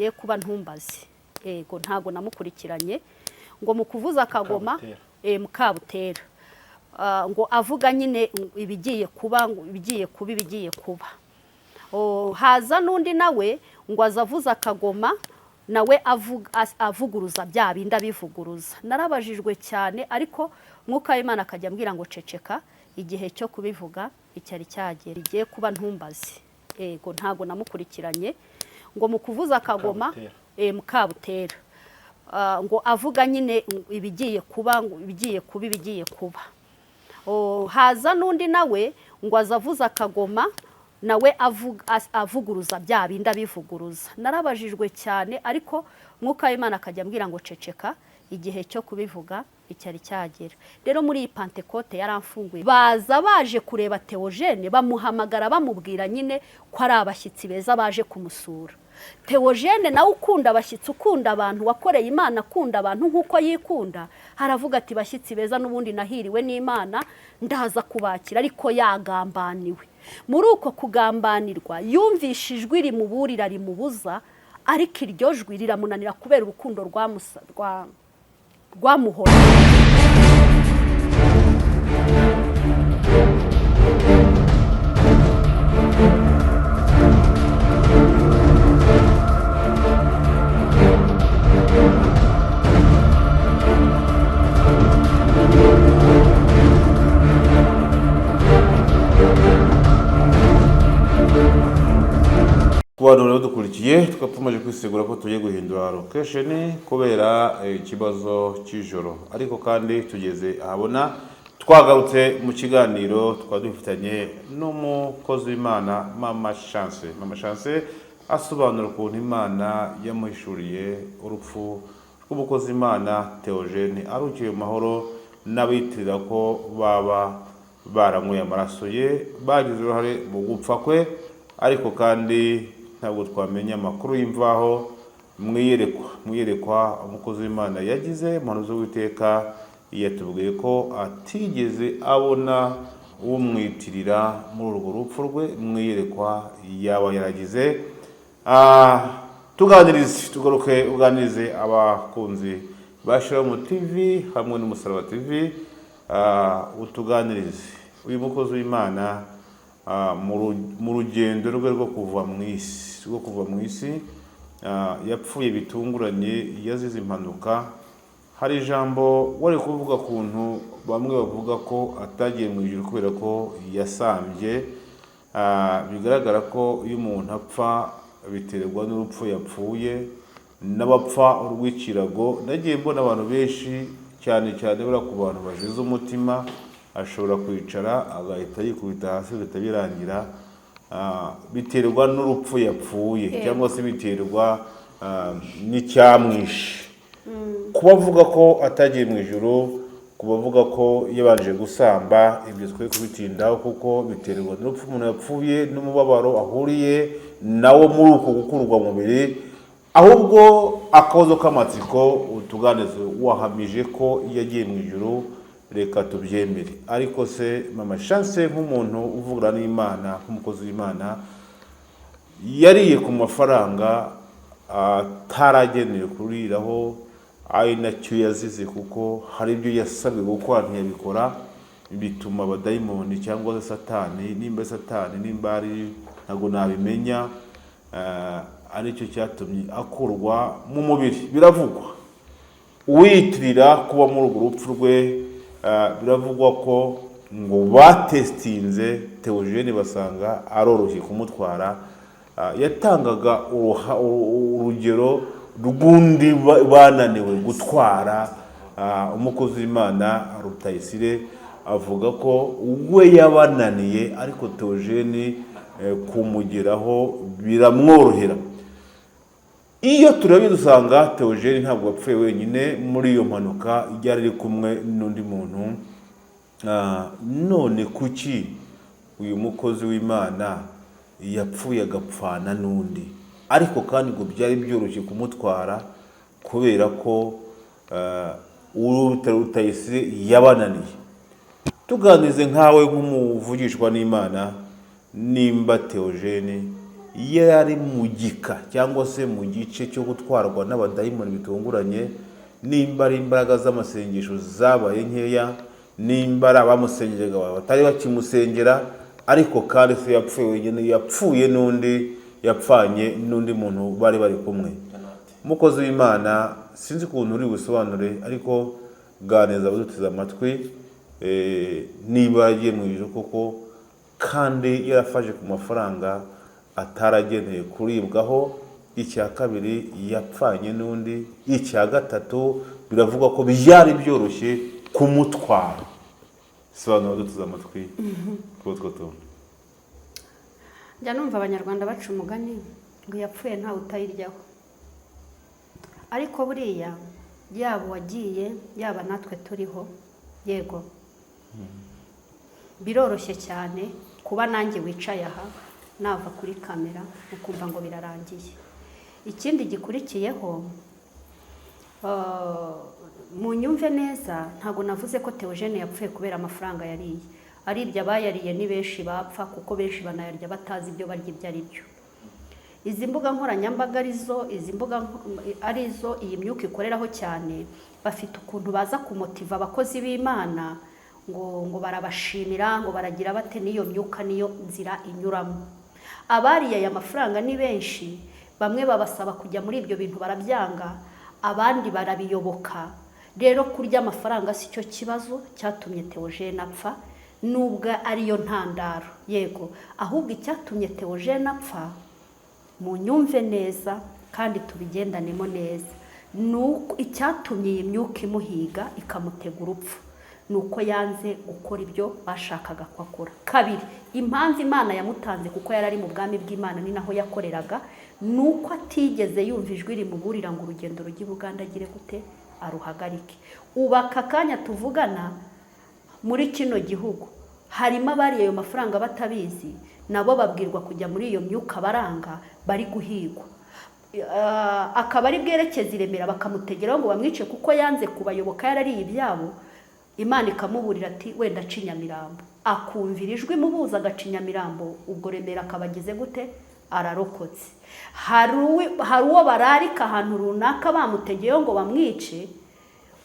rigiye kuba ntumbaze yego ntago namukurikiranye ngo mu kuvuza akagoma Mukabutera ngo avuga nyine ibigiye kuba ibigiye kuba haza nundi nawe ngo azavuza akagoma nawe avuguruza bya bindi abivuguruza narabajijwe cyane ariko mwuka w'Imana akajya ambwira ngo ceceka igihe cyo kubivuga icyari cyagera rigiye kuba ntumbaze yego ntago namukurikiranye ngo mu kuvuza akagoma Mukabutera ngo avuga nyine ibigiye kuba haza nundi nawe ngo azavuza akagoma nawe avuguruza bya bindi abivuguruza narabajijwe cyane ariko mwuka w'Imana akajya ambwira ngo ceceka igihe cyo kubivuga icyari cyagera rero muri iyi Pentecote yaramfunguye baza baje kureba Theogene bamuhamagara bamubwira nyine ko ari abashyitsi beza baje kumusura Theogene nawe ukunda abashyitsi ukunda abantu wakoreye Imana akunda abantu nkuko yikunda haravuga ati bashyitsi beza n'ubundi nahiriwe n'Imana ndaza kubakira ariko yagambaniwe muri uko kugambanirwa yumvishijwe rimuburira rimubuza ariko iryo jwi riramunanira kubera urukundo rwamuhora Kubantu rero dukurikiye twapfumaje kwisegura ko tugiye guhindura location kubera ikibazo cy'ijoro ariko kandi tugeze ahabona twagarutse mu kiganiro twadufitanye n'umukozi w'Imana Mama Chance asobanura ukuntu Imana yamuhishuriye urupfu rw'umukozi w'Imana Theogene arukiye mu mahoro n'abitirira ko baba baranyweye amaraso ye bagize uruhare mu gupfa kwe ariko kandi ntabwo twamenya amakuru y'imvaho mwiyerekwa umukozi w'Imana yagize mu z'Uwiteka yatubwiye ko atigeze abona umwitirira muri urwo rupfu rwe mwiyerekwa yaba yaragize tugaruke uganirize abakunzi bashira TV hamwe n'Umusaraba TV utuganirize uyu mukozi w'Imana mu rugendo rwe rwo kuva mu isi yapfuye bitunguranye yazize impanuka hari ijambo wari kuvuga kuntu bamwe bavuga ko atagiye mu ijuru kubera ko yasambye bigaragara ko iyo umuntu apfa biterwa n'urupfu yapfuye n'abapfa urw'ikirago nagiye mbona abantu benshi cyane bura ku bantu bajize umutima ashobora kwicara agahita yikubita hasi bigahita birangira biterwa n'urupfu yapfuye cyangwa se biterwa n'icyamwishe kubavuga ko atagiye mu ijuru kubavuga ko yabanje gusamba ibyo twe kubitindaho kuko biterwa n'urupfu umuntu yapfuye n'umubabaro ahuriye nawo muri uko gukurwa mu mubiri ahubwo akabazo k'amatsiko utuganize wahamije ko yagiye mu ijuru reka tubyemere ariko se Mama Chance nk'umuntu uvugana n'Imana nk'umukozi w'Imana yariye ku mafaranga ataragenewe kuriraho ari nacyo yazize kuko hari ibyo yasabwe gukora ntiyabikora bituma abadayimoni cyangwa se satani nimba ari ntago nabimenya aricyo cyatumye akurwa mu mubiri biravugwa uwitirira kuba muri urwo rupfu rwe biravugwa ko ngo batestinze Theogene basanga aroroshye kumutwara yatangaga urugero rw'undi bananiwe gutwara umukozi w'Imana Rutayisire avuga ko we yabananiye ariko Theogene kumugeraho biramworohera iyo turabidusanga Theogene ntabwo yapfuye wenyine muri iyo mpanuka yari ari kumwe n'undi muntu none kuki uyu mukozi w'Imana yapfuye agapfana n'undi ariko kandi ngo byari byoroshye kumutwara kubera ko Rutayisire yabananiye tuganize nkawe nk'umuvugishwa n'Imana nimba Theogene yari mu gika cyangwa se mu gice cyo gutwarwa n'abadayimoni bitunguranye, nimba ari imbaraga z'amasengesho zabaye nkeya, nimba ari abamusengeraga batari bakimusengera, ariko kandi se yapfuye wenyine, yapfuye n'undi, yapfanye n'undi muntu bari bari kumwe. Umukozi w'Imana, sinzi ukuntu uri busobanure, ariko ganeza abaduteze amatwi, niba yagiye mu ijuru koko kandi yarafashe ku mafaranga atarageneye kuribwaho, icya kabiri yapfanye n'undi, icya gatatu biravuga ko byari byoroshye kumutwara. Sobanura abaduteze amatwi kuri utwo tuntu. Njya numva abanyarwanda baca umugani ngo yapfuye ntawe utayiryaho, ariko buriya yaba wagiye yaba natwe turiho, yego biroroshye cyane kuba nanjye wicaye aha nava kuri kamera ukumva ngo birarangiye. Ikindi gikurikiyeho, mu nyumve neza, ntabwo navuze ko Theogene yapfuye kubera amafaranga yariye. Aribyo abayariye ni benshi bapfa, kuko benshi banayarya batazi ibyo barya ibyo ari byo. Izi mbuga nkoranyambaga arizo iyi myuka ikoreraho cyane, bafite ukuntu baza kumotiva abakozi b'Imana ngo barabashimira, ngo baragira bate, n'iyo myuka niyo nzira inyuramo. Abariye aya mafaranga ni benshi, bamwe babasaba kujya muri ibyo bintu barabyanga, abandi barabiyoboka. Rero kurya amafaranga si cyo kibazo cyatumye Theogene apfa, nubwo ariyo ntandaro, yego, ahubwo icyatumye Theogene apfa, mu nyumve neza kandi tubigendanemo neza, nuko icyatumye iyi myuka imuhiga ikamutega urupfu, nuko yanze gukora ibyo bashakaga ko akora. Kabiri, impamvu Imana yamutanze kuko yari ari mu bwami bw'Imana, ni naho yakoreraga, nuko atigeze yumva ijwi rimuburira ngo urugendo rujya i Buganda agire gute aruhagarike. Ubu aka kanya tuvugana, muri kino gihugu harimo abariye ayo mafaranga batabizi, nabo babwirwa kujya muri iyo myuka baranga, bari guhigwa. Akaba ari bwerekeze i Remera bakamutegeraho ngo bamwice kuko yanze kubayoboka, yarariye ibyabo. Imana ikamuburira ati wenda aca i Nyamirambo, akumvira ijwi mubuza agaca i Nyamirambo, ubwo Remera akabageze gute ararokotse. Hari uwo bararika ahantu runaka bamutegeyeho ngo bamwice,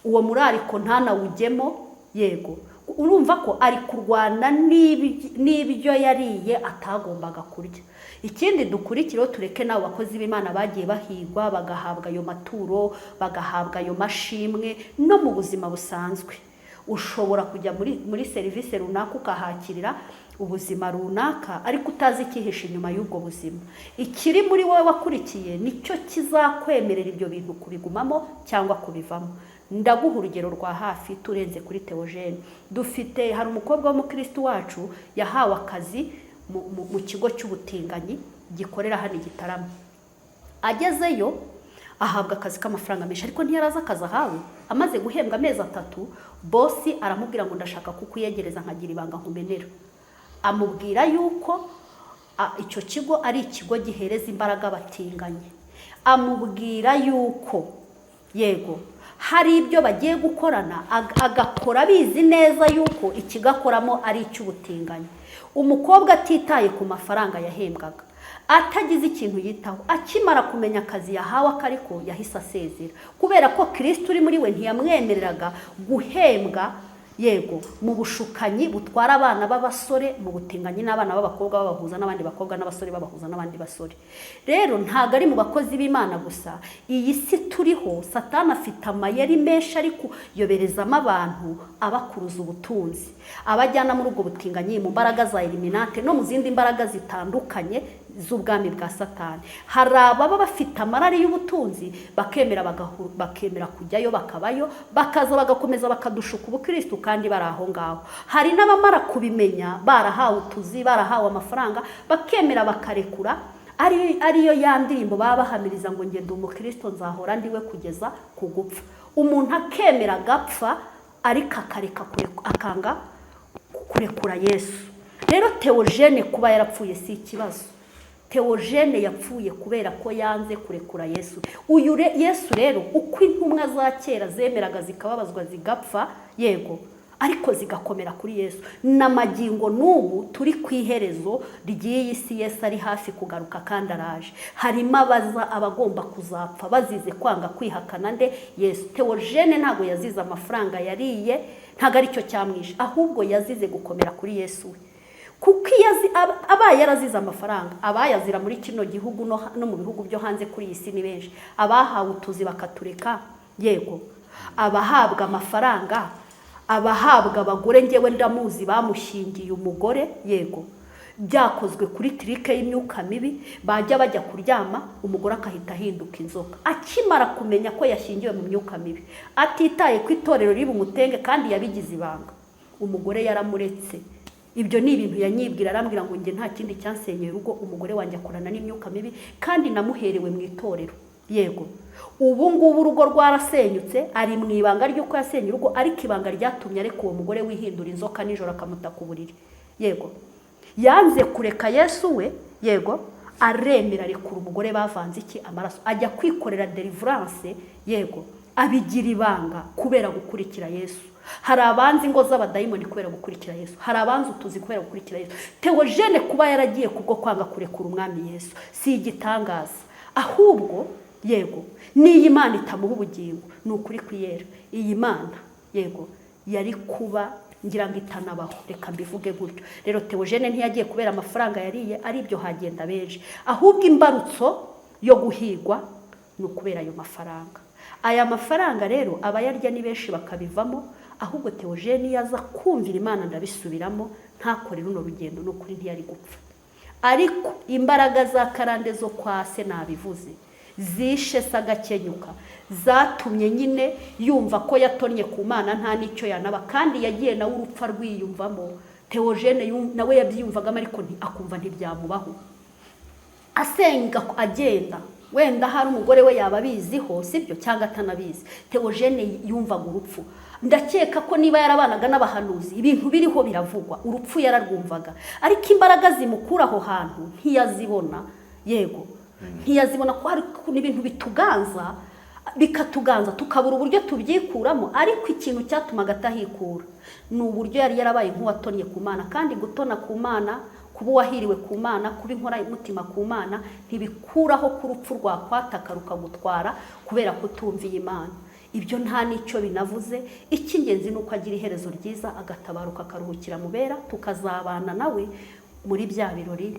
uwo murariko ntanawujyemo, yego, urumva ko ari kurwana n'ibyo yariye atagombaga kurya. Ikindi dukurikiraho, tureke n'abo bakozi b'Imana bagiye bahigwa bagahabwa ayo maturo, bagahabwa ayo mashimwe. No mu buzima busanzwe ushobora kujya muri serivisi runaka ukahakirira ubuzima runaka, ariko utazi ikihishe inyuma y'ubwo buzima. Ikiri muri wowe wakurikiye nicyo kizakwemerera ibyo bintu kubigumamo cyangwa kubivamo. Ndaguha urugero rwa hafi turenze kuri Theogene. Hari umukobwa w'umukristo wacu yahawe akazi mu kigo cy'ubutinganyi gikorera hano i Gitarama. Agezeyo ahabwa akazi k'amafaranga menshi, ariko ntiyaraza akazi ahawe. Amaze guhembwa amezi 3, bosi aramubwira ngo ndashaka kukuyegereza nkagira ibanga nkumenera. Amubwira yuko icyo kigo ari ikigo gihereza imbaraga abatinganyi. Amubwira yuko yego hari ibyo bagiye gukorana, agakora bizi neza yuko ikigakoramo ari icy'ubutinganyi. Umukobwa atitaye ku mafaranga yahembwaga, atagize ikintu yitaho, akimara kumenya akazi yahawe akariko yahise asezera, kubera ko Kristo uri muri we ntiyamwemereraga guhembwa, yego, mu bushukanyi butwara abana b'abasore, mu butinganyi n'abana b'abakobwa babahuza n'abandi bakobwa, n'abasore babahuza n'abandi basore. Rero ntago ari mu bakozi b'Imana gusa, iyi si turiho Satani afite amayeri menshi ari kuyoberezamo abantu, abakuruza ubutunzi, abajyana muri ubwo butinganyi, mu mbaraga za Illuminati no mu zindi mbaraga zitandukanye z'ubwami bwa Satani. Hari ababa bafite amarari y'ubutunzi, bakemera kujyayo bakabayo, bakaza bagakomeza bakadushuka ubukristo kandi bari aho ngaho. Hari n'abamara kubimenya, barahawe utuzi, barahawe amafaranga, bakemera bakarekura. Ariyo ya ndirimbo baba bahamiriza ngo ngende umukristo nzahora ndiwe kugeza ku gupfa. Umuntu akemera agapfa, ariko akanga kurekura Yesu. Rero Theogene kuba yarapfuye si ikibazo. Theogene yapfuye kubera ko yanze kurekura Yesu. Yesu rero uko intumwa za kera zemeraga zikababazwa zigapfa, yego, ariko zigakomera kuri Yesu. N'amagingo n'ubu turi ku iherezo ry'iyi si, Yesu ari hafi kugaruka kandi araje. Harimo abagomba kuzapfa bazize kwanga kwihakana nde? Yesu. Theogene ntago yazize amafaranga yariye, ntago ari cyo cyamwishe, ahubwo yazize gukomera kuri Yesu we. Kuko abaye yarazize amafaranga, abayazira muri kino gihugu no mu bihugu byo hanze kuri iyi si ni benshi. Abahawe utuzi bakatureka, yego, abahabwa amafaranga, abahabwa abagore, ngewe ndamuzi bamushingiye umugore, yego, byakozwe kuri trike y'imyuka mibi, bajya bajya kuryama umugore akahita ahinduka inzoka akimara kumenya ko yashingiwe mu myuka mibi, atitaye ku itorero riba umutenge kandi yabigize ibanga. Umugore yaramuretse. Ibyo ni ibintu yanyibwira, arambwira ngo nge nta kindi cyansenyeye urugo, umugore wanjye akorana n'imyuka mibi kandi namuherewe mu itorero, yego. Ubu ngubu urugo rwarasenyutse, ari mu ibanga ry'uko yasenye urugo, ariko ibanga ryatumye ariko uwo mugore wihindura inzoka nijoro akamuta ku buriri, yego. Yanze kureka Yesu we, yego, aremera arekura umugore bavanze iki? Amaraso. Ajya kwikorera deliverance, yego, abigira ibanga kubera gukurikira Yesu. Hari abanzi ngo z'abadayimoni kubera gukurikira Yesu, hari abanzi utuzi kubera gukurikira Yesu. Theogene kuba yaragiye kubwo kwanga kurekura umwami Yesu si igitangaza, ahubwo yego, n'iyi Mana itamuha ubugingo ni ukuri kwiyera. Iyi Mana, yego, yari kuba ngira ngo itanabaho, reka mbivuge gutyo. Rero Theogene ntiyagiye kubera amafaranga yariye, ari byo hagenda benshi, ahubwo imbarutso yo guhigwa ni ukubera ayo mafaranga. Aya mafaranga rero abayarya ni benshi bakabivamo, ahubwo Theogene yaza kumvira Imana ndabisubiramo, ntakore runo rugendo no kuri ntiyari gupfa. Ariko imbaraga za karande zo kwa se nabivuze zishe sagakenyuka, zatumye nyine yumva ko yatonye ku Mana nta nicyo yanaba, kandi yagiye nawe urupfa rwiyumvamo. Theogene nawe yabyiyumvagamo ariko akumva ntibyamubaho, asenga agenda, wenda hari umugore we yaba abiziho sibyo cyangwa atanabizi. Theogene yumvaga urupfu. Ndakeka ko niba yarabanaga n'abahanuzi ibintu biriho biravugwa, urupfu yararwumvaga, ariko imbaraga zimukura aho hantu ntiyazibona, yego, ntiyazibona ko hari n'ibintu bikatuganza tukabura uburyo tubyikuramo. Ariko ikintu cyatumaga atahikura ni uburyo yari yarabaye nk'uwatonye ku Mana, kandi gutona ku Mana, kuba wahiriwe ku Mana, kuba inkora y'umutima ku Mana ntibikuraho ku rupfu rwakwataka rukagutwara kubera kutumviye Imana. Ibyo nta nicyo binavuze. Icy'ingenzi ni uko agira iherezo ryiza, agatabaruka akaruhukira mu bera, tukazabana nawe muri bya birori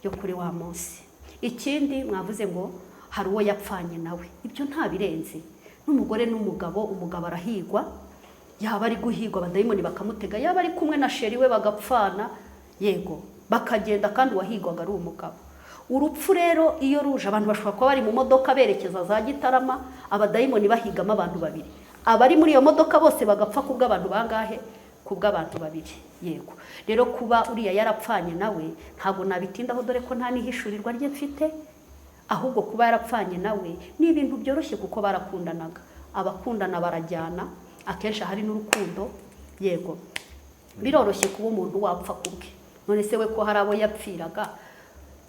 byo kuri wa munsi. Ikindi mwavuze ngo hari uwo yapfanye nawe, ibyo nta birenze. N'umugore n'umugabo, umugabo arahigwa, yaba ari guhigwa abadayimoni bakamutega, yaba ari kumwe na sheri we bagapfana, yego, bakagenda kandi uwahigwaga ari umugabo. Urupfu rero iyo ruje, abantu bashobora kuba bari mu modoka berekeza za Gitarama, abadayimoni bahigamo abantu babiri, abari muri iyo modoka bose bagapfa kubw'abantu bangahe? Kubw'abantu babiri, yego. Rero kuba uriya yarapfanye nawe ntago nabitindaho, dore ko nta nihishurirwa rye mfite, ahubwo kuba yarapfanye nawe ni ibintu byoroshye kuko barakundanaga. Abakundana barajyana, akenshi hari n'urukundo, yego, biroroshye kuba umuntu wapfa kubwe. None se we ko hari abo yapfiraga,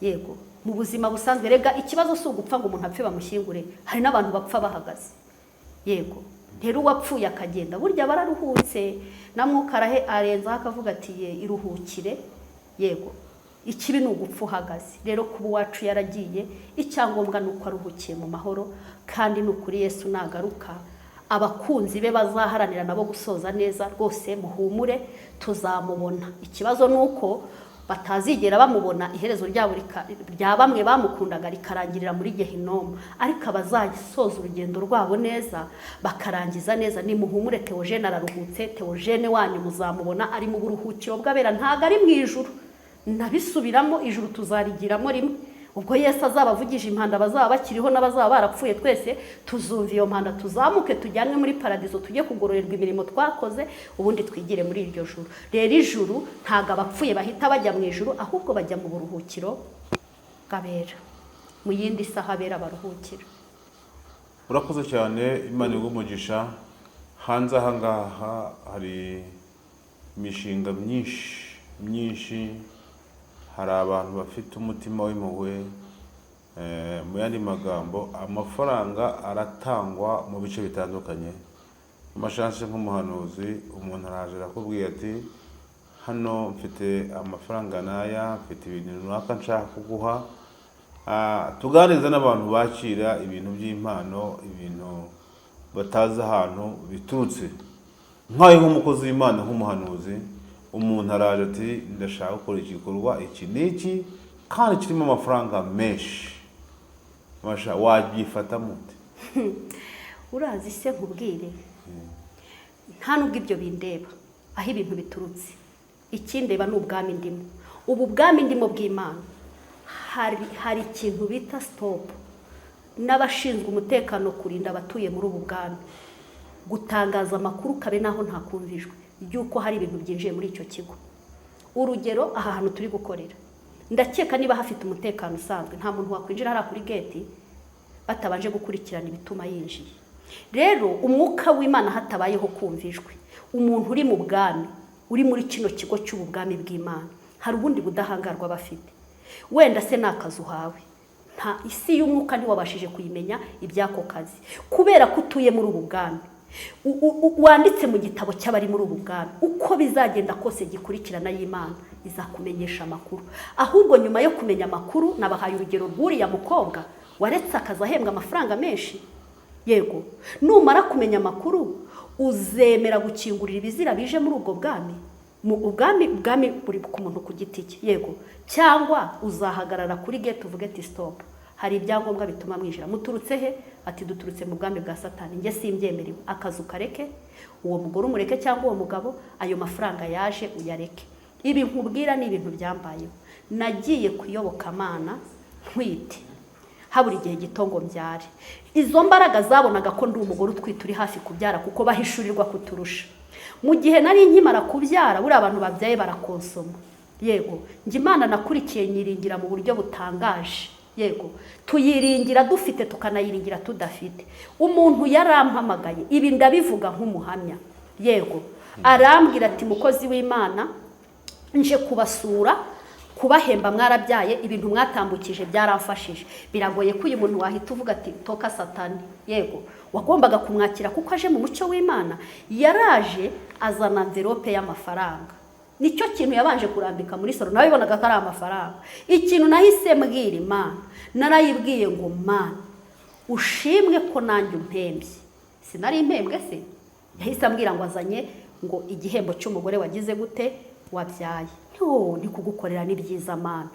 yego, mu buzima busanzwe rega ikibazo si ugupfa ngo umuntu apfe bamushyingure, hari n'abantu bapfa bahagaze, yego. Rero uwapfuye akagenda burya bararuhutse, na Mwuka arenzaho akavuga ati iruhukire, yego, ikibi ni ugupfa uhagaze. Rero kuba uwacu yaragiye, icyangombwa ni uko aruhukiye mu mahoro, kandi ni ukuri Yesu nagaruka abakunzi be bazaharanira nabo gusoza neza. Rwose muhumure, tuzamubona. Ikibazo ni uko batazigera bamubona, iherezo ryabo rya bamwe bamukundaga rikarangirira muri Gehinomu, ariko abazasoza urugendo rwabo neza bakarangiza neza. Ni muhumure, Theogene araruhutse. Theogene wanyu muzamubona ari mu buruhukiro bw'abera, ntago ari mu ijuru. Nabisubiramo, ijuru tuzarigiramo rimwe. Ubwo Yesu azabavugije impanda, bazaba bakiriho n'abazaba barapfuye, twese tuzumva iyo mpanda, tuzamuke tujyanwe muri paradizo, tujye kugororerwa imirimo twakoze, ubundi twigire muri iryo juru. Rero ijuru ntago abapfuye bahita bajya mu ijuru, ahubwo bajya mu buruhukiro bw'abera, mu yindi saha abera baruhukira. Urakoze cyane, Imana igumugisha. Hanze aha ngaha hari imishinga myinshi, hari abantu bafite umutima w'impuhwe. Mu yandi magambo, amafaranga aratangwa mu bice bitandukanye, amashansi nk'umuhanuzi, umuntu araje arakubwiye ati hano mfite amafaranga naya, mfite ibintu runaka nshaka kuguha. Tuganiriza n'abantu bakira ibintu by'impano, ibintu batazi ahantu biturutse. Nkaye nk'umukozi w'Imana nk'umuhanuzi, umuntu araje ati ndashaka gukora igikorwa iki n'iki kandi kirimo amafaranga menshi, wabyifata mute? Urazi se nkubwire, nta nubwo ibyo bindeba aho ibintu biturutse. Ikindeba ni ubwami ndimo. Ubu bwami ndimo bw'Imana hari ikintu bita stop, n'abashinzwe umutekano kurinda abatuye muri ubu bwami, gutangaza amakuru kabe naho ntakumvijwe yuko hari ibintu byinjiye muri icyo kigo. Urugero, aha hantu turi gukorera, ndakeka niba hafite umutekano usanzwe nta muntu wakwinjira hariya kuri gate batabanje gukurikirana ibituma yinjiye. Rero umwuka w'Imana hatabayeho kumvijwe, umuntu uri mu bwami, uri muri kino kigo cy'ubwami bw'Imana, hari ubundi budahangarwa bafite. Wenda se nakazi uhawe, nta isi y'umwuka ntiwabashije kuyimenya ibyako kazi, kubera ko utuye muri ubu bwami. Wanditse mu gitabo cy'abari muri ubu bwami, uko bizagenda kose gikurikirana y'Imana izakumenyesha amakuru. Ahubwo nyuma yo kumenya amakuru, nabahaye urugero rw'uriya mukobwa waretse akazi ahembwa amafaranga menshi. Yego, numara kumenya amakuru uzemera gukingurira ibizira bije muri ubwo bwami. Ubwami buri ku muntu ku giti cye. Yego, cyangwa uzahagarara kuri gate uvuge ati stop, hari ibyangombwa bituma mwinjira. Muturutse he? Ati duturutse mu bwami bwa Satani, njye simbyemerewe. Akazu kareke, uwo mugore umureke cyangwa uwo mugabo, ayo mafaranga yaje uyareke. Ibi nkubwira ni ibintu byambayeho. Nagiye kuyoboka Imana ntwite, habura igihe gito ngo mbyare. Izo mbaraga zabonaga ko ndi umugore utwite uri hafi kubyara, kuko bahishurirwa kuturusha. Mu gihe nari nkimara kubyara, buri abantu babyaye barakonsoma. Yego, njye Imana nakurikiye nyiringira mu buryo butangaje. Yego, tuyiringira dufite tukanayiringira tudafite. Umuntu yarampamagaye, ibi ndabivuga nk'umuhamya. Yego, arambwira ati mukozi w'Imana, nje kubasura, kubahemba mwarabyaye, ibintu mwatambukije byaramfashije. Biragoye ko uyu muntu wahita uvuga ati toka Satani. Yego, wagombaga kumwakira kuko aje mu mucyo w'Imana. Yaraje azana envelope y'amafaranga. Nicyo kintu yabanje kurambika muri salo, nawe ibonaga ko ari amafaranga. Ikintu nahise mbwira Imana, narayibwiye ngo Mana, ushimwe ko nanjye umpembye. Sinari impembwe se? Yahise ambwira ngo azanye ngo igihembo cy'umugore wagize gute, wabyaye. Ni kugukorera ni byiza Mana.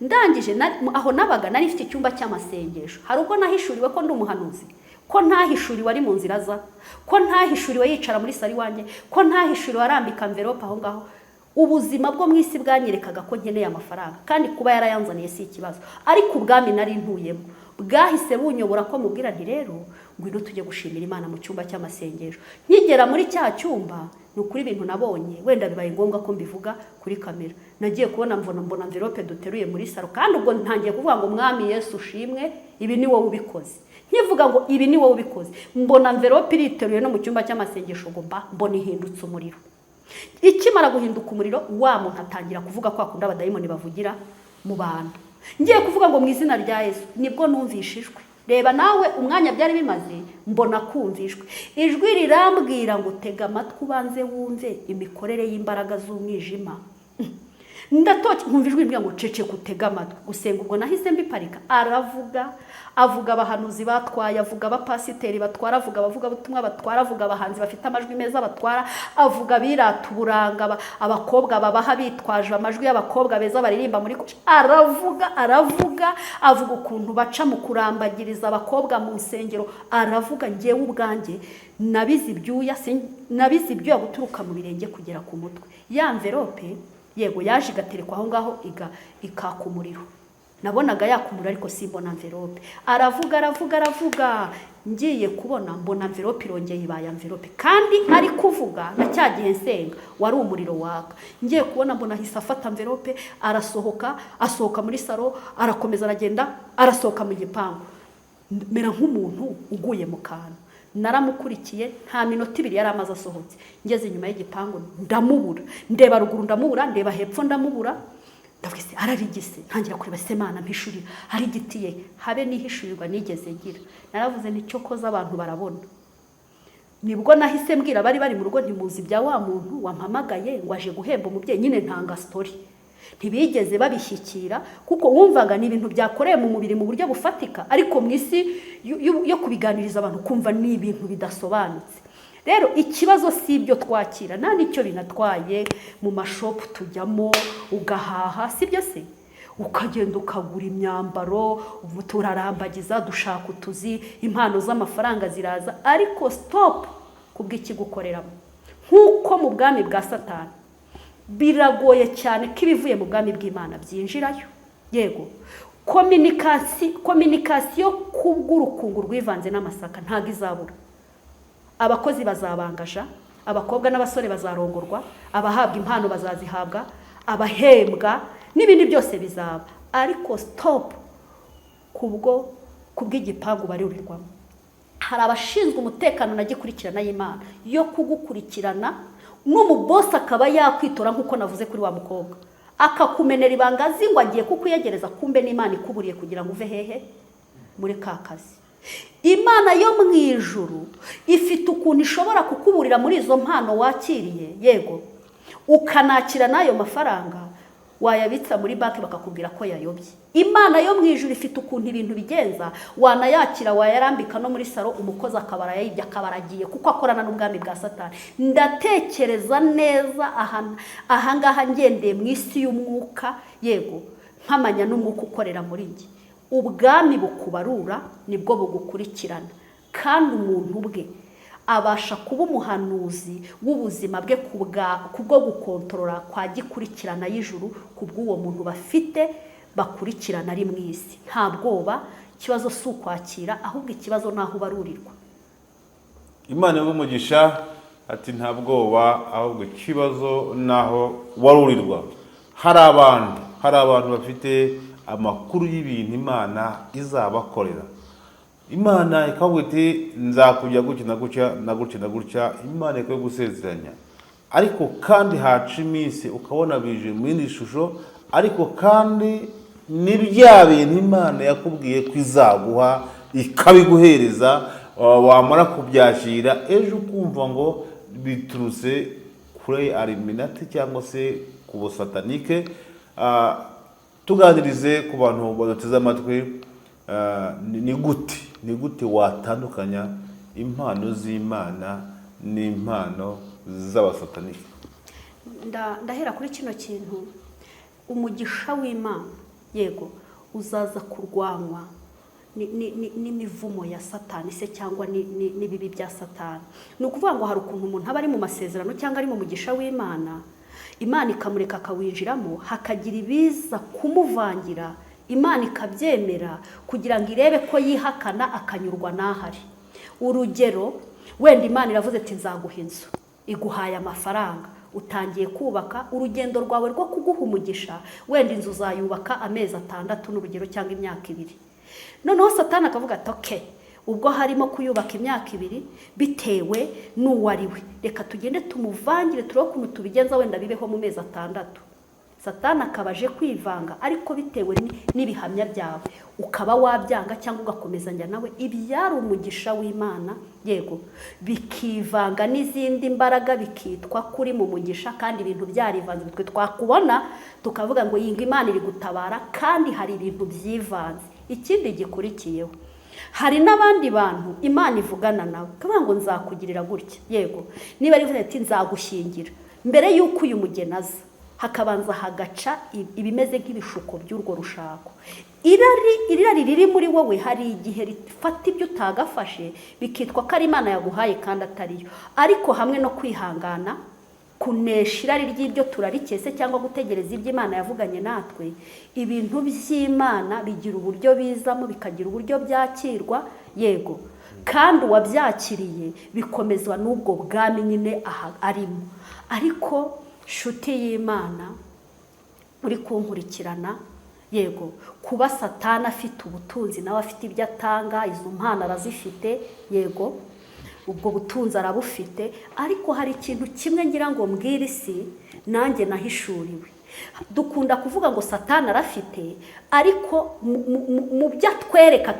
Ndangije aho nabaga nari mfite icyumba cy'amasengesho. Hari ubwo nahishuriwe ko ndi umuhanuzi, ko ntahishuriwe ari mu nzira za, ko ntahishuriwe yicara muri sari wanjye, ko ntahishuriwe arambika envelope aho ngaho. Ubuzima bwo mu isi bwanyerekaga ko nkeneye amafaranga, kandi kuba yarayanzaniye si ikibazo. Ariko ubwami nari ntuyemo bwahise bunyobora ko mubwira nti rero ngwino tujye gushimira Imana mu cyumba cy'amasengesho. Nkigera muri cya cyumba, ni ukuri ibintu nabonye, wenda bibaye ngombwa ko mbivuga kuri kamera. Nagiye kubona mbona envelope duteruye muri saro, kandi ubwo ntangiye kuvuga ngo Mwami Yesu ushimwe, ibi ni wowe ubikoze. Nkivuga ngo ibi ni wowe ubikoze, mbona envelope iriteruye no mu cyumba cy'amasengesho, ngo mbona ihindutse umuriro. Ikimara guhinduka umuriro, wa muntu atangira kuvuga ko akunda abadayimoni bavugira mu bantu. Ngiye kuvuga ngo mu izina rya Yesu, nibwo numvishijwe. Reba nawe umwanya byari bimaze, mbona kumvishwe. Ijwi rirambwira ngo tega amatwi ubanze wumve imikorere y'imbaraga z'umwijima. Ndatoki nkumvijwe imbwira ngo cece kutega amatwi. Gusenga ubwo nahise mbiparika. Avuga abahanuzi batwaye, avuga abapasiteri batwara, avuga abavuga butumwa batwara, avuga abahanzi bafite amajwi meza batwara, avuga birata uburanga, abakobwa babaha bitwaje amajwi y'abakobwa beza baririmba muri avuga ukuntu baca mu kurambagiriza abakobwa mu nsengero. Aravuga ngewe ubwanjye nabizi ibyuya guturuka mu birenge kugera ku mutwe. Ya envelope yego yaje igaterekwa aho ngaho ikaka umuriro. Nabonaga yakumura ariko simbona envelope. Aravuga, ngiye kubona mbona envelope irongeye ibaye envelope, kandi ari kuvuga na cya gihe nsenga wari umuriro waka. Ngiye kubona mbona hisa afata envelope, asohoka muri saro, arakomeza aragenda, arasohoka mu gipangu. Mera nk'umuntu uguye mu kantu. Naramukurikiye, nta minota 2 yari amaze asohotse. Ngeze inyuma y'igipangu ndamubura, ndeba ruguru ndamubura, ndeba hepfo ndamubura. Ndavuga se ararigise, ntangira kureba se Mana mpishurira, hari igitiye habe nihishurirwa nigeze ngira. Naravuze ni cyo koza abantu barabona. nibwo nahise mbwira bari bari mu rugo ntimuzi bya wa muntu wampamagaye ngo aje guhemba umubyeyi, nyine ntanga story. Ntibigeze babishyikira kuko wumvaga ni ibintu byakoreye mu mubiri mu buryo bufatika, ariko mu isi yo kubiganiriza abantu kumva ni ibintu bidasobanutse. Rero ikibazo si ibyo twakira, nta nicyo binatwaye. Mu mashopu tujyamo ugahaha, si byo se? Ukagenda ukagura imyambaro, ubu turarambagiza, dushaka utuzi, impano z'amafaranga ziraza, ariko stop kubw'ikigukoreramo. Nk'uko mu bwami bwa Satani biragoye cyane ko ibivuye mu bwami bw'Imana byinjirayo. Yego, kominikasiyo kubw'urukungu rwivanze n'amasaka ntabwo izabura. Abakozi bazabangaja, abakobwa n'abasore bazarongorwa, abahabwa impano bazazihabwa, abahembwa n'ibindi byose bizaba, ariko stop kubw'igipangu barurirwamo. Hari abashinzwe umutekano na gikurikirana y'Imana yo kugukurikirana, n'umubosi akaba yakwitora nk'uko navuze kuri wa mukobwa, akakumenera ibanga azi ngo agiye kukwiyegereza, kumbe n'Imana ikuburiye kugira ngo uve hehe muri ka kazi. Imana yo mu ijuru ifite ukuntu ishobora kukuburira muri izo mpano wakiriye, yego, ukanakira n'ayo mafaranga wayabitsa muri banki bakakubwira ko yayobye. Imana yo mu ijuru ifite ukuntu ibintu bigenza, wanayakira wayarambika no muri saro, umukozi akabara yayibye akabaragiye kuko akorana n'ubwami bwa Satani. Ndatekereza neza ahangaha ngendeye mu isi y'umwuka, yego, nkamanya n'umwuka ukorera muri njye. Ubwami bukubarura nibwo bugukurikirana, kandi umuntu bwe abasha kuba umuhanuzi w'ubuzima bwe kubwo gukontorora kwa gikurikirana y'ijuru kubw'uwo muntu bafite bakurikirana ari mu isi. Nta bwoba, ikibazo si ukwakira, ahubwo ikibazo naho ubarurirwa. Imana y'umugisha ati nta bwoba, ahubwo ikibazo naho warurirwa. Hari abantu bafite amakuru y'ibintu Imana izabakorera. Imana ikavuga iti nzakujya gutya na gutya na gutya na gutya, Imana ikwiye gusezeranya, ariko kandi haca iminsi ukabona bije mu yindi shusho, ariko kandi ni bya bintu Imana yakubwiye ko izaguha ikabiguhereza, wamara kubyakira ejo ukumva ngo biturutse kuri Illuminati cyangwa se ku busatanike. Tuganirize ku bantu baduteze amatwi, ni gute watandukanya impano z'Imana n'impano z'abasatanike? Ndahera kuri kino kintu. Umugisha w'Imana, yego, uzaza kurwanwa n'imivumo ya Satani se cyangwa n'ibibi bya Satani. Ni ukuvuga ngo hari ukuntu umuntu aba ari mu masezerano cyangwa ari mu mugisha w'Imana, Imana ikamureka akawinjiramo, hakagira ibiza kumuvangira, Imana ikabyemera kugira ngo irebe ko yihakana akanyurwa n'ahari. Urugero, wenda Imana iravuze ati nzaguha inzu, iguhaye amafaranga, utangiye kubaka, urugendo rwawe rwo kuguha umugisha, wenda inzu uzayubaka amezi 6 n'urugero cyangwa imyaka 2. Noneho Satani akavuga ati okay, ubwo harimo kuyubaka imyaka 2 bitewe n'uwariwe, reka tugende tumuvangire turebe ukuntu tubigenza wenda bibeho mu mezi 6. Satani akabaje kwivanga, ariko bitewe n'ibihamya byawe ukaba wabyanga cyangwa ugakomezanya nawe, ibyari umugisha w'Imana, yego, bikivanga n'izindi mbaraga, bikitwa kuri mu mugisha, kandi ibintu byarivanze. Bitwe twakubona tukavuga ngo yinga Imana iri gutabara, kandi hari ibintu byivanze. Ikindi gikurikiyeho, hari n'abandi bantu Imana ivugana nawe kavuga ngo nzakugirira gutya, yego, niba rivuze ati nzagushyingira, mbere y'uko uyu mugenaza hakabanza hagaca ibimeze nk'ibishuko by'urwo rushako. Irari riri muri wowe hari igihe rifata ibyo utagafashe bikitwa ko ari Imana yaguhaye kandi atariyo, ariko hamwe no kwihangana kunesha irari ry'ibyo turarikese cyangwa gutegereza ibyo Imana yavuganye natwe, ibintu by'Imana bigira uburyo bizamo, bikagira uburyo byakirwa, yego, kandi uwabyakiriye bikomezwa n'ubwo bwami nyine arimo. Ariko shuti y'Imana uri kunkurikirana, yego, kuba Satani afite ubutunzi nawe afite ibyo atanga, izo mpano arazifite, yego, ubwo butunzi arabufite, ariko hari ikintu kimwe ngira ngo mbwire isi nanjye nahishuriwe. Dukunda kuvuga ngo Satani arafite, ariko mu byo atwereka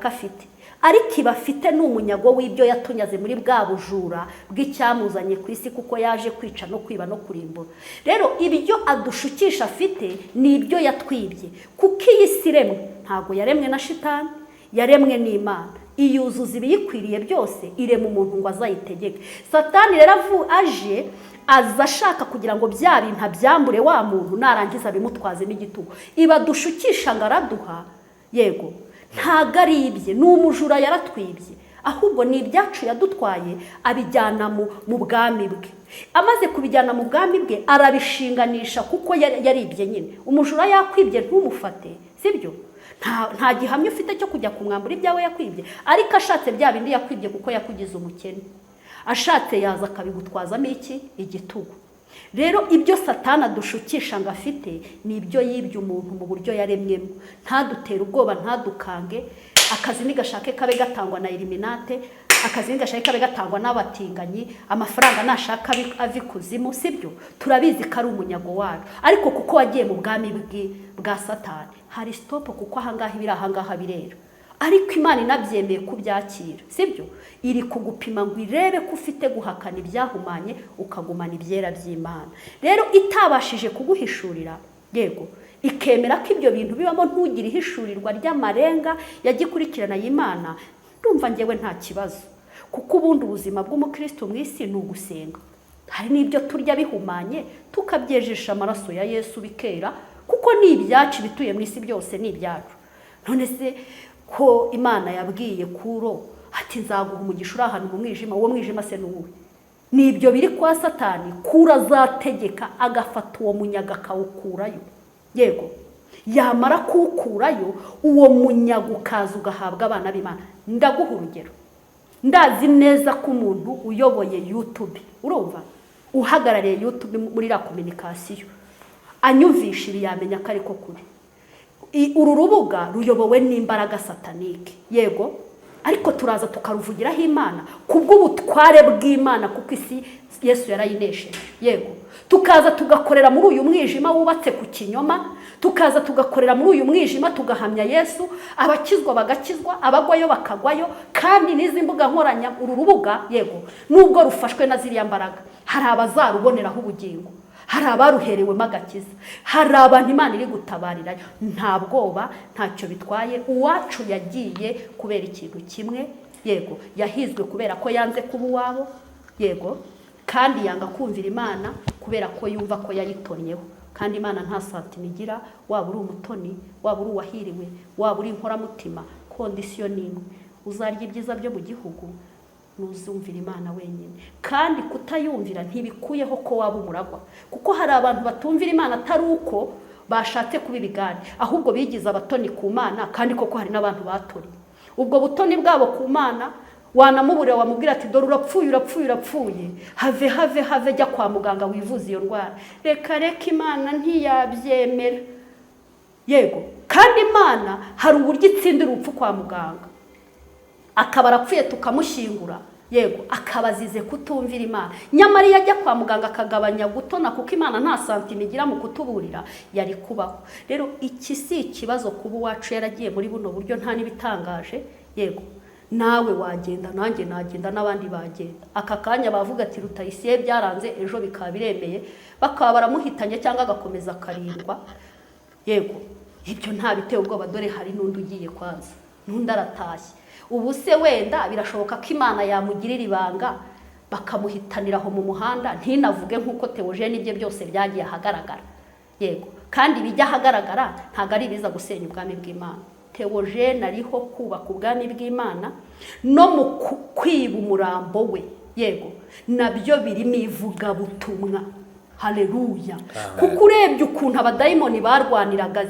ko afite, ariko ibafite n'umunyago w'ibyo yatunyaze muri bwa bujura bw'icyamuzanye ku isi, kuko yaje kwica no kwiba no kurimbura. Rero ibyo adushukisha afite ni ibyo yatwibye, kuko iyi si iremwe ntabwo yaremwe na shitani, yaremwe n'Imana. Iyuzuza ibiyikwiriye byose, irema umuntu ngo azayitegeke. Satani rero aje aza ashaka kugira ngo bya bintu abyambure wa muntu, narangiza bimutwazemo igitugu. Iba dushukisha ngo araduha, yego ntago ari ibye, ni umujura yaratwibye, ahubwo ni ibyacu yadutwaye abijyana mu bwami bwe. Amaze kubijyana mu bwami bwe arabishinganisha, kuko yaribye nyine. Umujura yakwibye ntumufate, sibyo? Nta gihamya ufite cyo kujya kumwambura ibyawe yakwibye, ariko ashatse bya bindi yakwibye kuko yakugize umukene, ashatse yaza akabigutwazamo igitugu. Rero ibyo Satani adushukisha ngo afite ni ibyo yibye umuntu mu buryo yaremyemo. Ntadutere ubwoba, ntadukange. Akazi nigashake kabe gatangwa na Illuminate, akazi nigashake kabe gatangwa n'abatinganyi, amafaranga nashaka avi kuzimu, sibyo? Turabizi ko ari umunyago wacu, ariko kuko wagiye mu bwami bwa Satani hari stop, kuko ahangaha ibiri ahangaha birera. Ariko Imana inabyemeye kubyakira, sibyo? Iri kugupima ngo irebe ko ufite guhakana ibyahumanye ukagumana ibyera by'Imana. Rero itabashije kuguhishurira, yego, ikemera ko ibyo bintu bibamo, ntugire ihishurirwa ry'amarenga yagikurikirana y'Imana, ndumva ngewe nta kibazo, kuko ubundi ubuzima bw'umukristo mu isi ni ugusenga. Hari n'ibyo turya bihumanye tukabyejesha amaraso ya Yesu bikera, kuko ni ibyacu, bituye mu isi byose ni ibyacu. None se ko Imana yabwiye Kuro ati nzaguha umugisha uri ahantu mu mwijima, uwo mwijima se n'uwe? Ni ibyo biri kwa Satani. Kuro azategeka agafata uwo munyaga akawukurayo, yego, yamara kuwukurayo uwo munyaga ukaza ugahabwa abana b'Imana. Ndaguha urugero. Ndazi neza ko umuntu uyoboye YouTube, urumva, uhagarariye YouTube muri la communication, anyumvishira yamenya ko ariko kuri uru rubuga ruyobowe n'imbaraga satanike, yego, ariko turaza tukaruvugiraho Imana kubw'ubutware bw'Imana, kuko isi Yesu yarayinesheje, yego. Tukaza tugakorera muri uyu mwijima wubatse ku kinyoma, tukaza tugakorera muri uyu mwijima tugahamya Yesu, abakizwa bagakizwa, abagwayo bakagwayo. Kandi n'izi mbuga nkoranya, uru rubuga, yego, nubwo rufashwe na ziriya mbaraga, hari abazaruboneraho ubugingo, hari abaruherewemo agakiza, hari abantu Imana iri gutabarirayo. Nta bwoba, ntacyo bitwaye. Uwacu yagiye kubera ikintu kimwe, yego, yahizwe kubera ko yanze kuba uwabo, yego, kandi yanga kumvira Imana kubera ko yumva ko yayitonyeho. Kandi Imana nta santima igira, waba uri umutoni, waba uri uwahiriwe, waba uri inkoramutima, kondisiyo n'imwe: uzarya ibyiza byo mu gihugu, nuzumvira Imana wenyine. Kandi kutayumvira ntibikuyeho ko waba umuragwa, kuko hari abantu batumvira Imana atari uko bashatse kuba ibigani, ahubwo bigize abatoni ku Mana. Kandi koko hari n'abantu batoni. Ubwo butoni bwabo ku Mana wanamubure, wamubwira ati dore urapfuye, have jya kwa muganga wivuza iyo ndwara. Reka Imana ntiyabyemera, yego. Kandi Imana hari uburyo itsindira urupfu kwa muganga, akaba arapfuye tukamushyingura, yego, akabazize kutumvira Imana. Nyamara iyo ajya kwa muganga akagabanya gutona, kuko Imana nta santima igira mu kutuburira, yari kubaho. Rero iki si ikibazo kuba uwacu yaragiye muri buno buryo, nta nibitangaje, yego. Nawe wagenda, nanjye nagenda, n'abandi bagenda. Aka kanya bavuga ati Rutayisire byaranze, ejo bikaba biremeye, bakaba baramuhitanye cyangwa agakomeza akarindwa, yego. Ibyo nta biteye ubwoba, dore hari n'undi ugiye kwaza, n'undi aratashye. Ubu se wenda birashoboka ko Imana yamugirira ibanga bakamuhitanira aho mu muhanda, ntinavuge nk'uko Theogene ibye byose byagiye ahagaragara, yego. Kandi bijya ahagaragara ntabwo ari ibiza gusenya ubwami bw'Imana. Theogene ariho kubaka ubwami bw'Imana, no mu kwiba umurambo we, yego, nabyo birimo ivugabutumwa. Haleluya. Kuko urebye ukuntu abadayimoni barwaniraga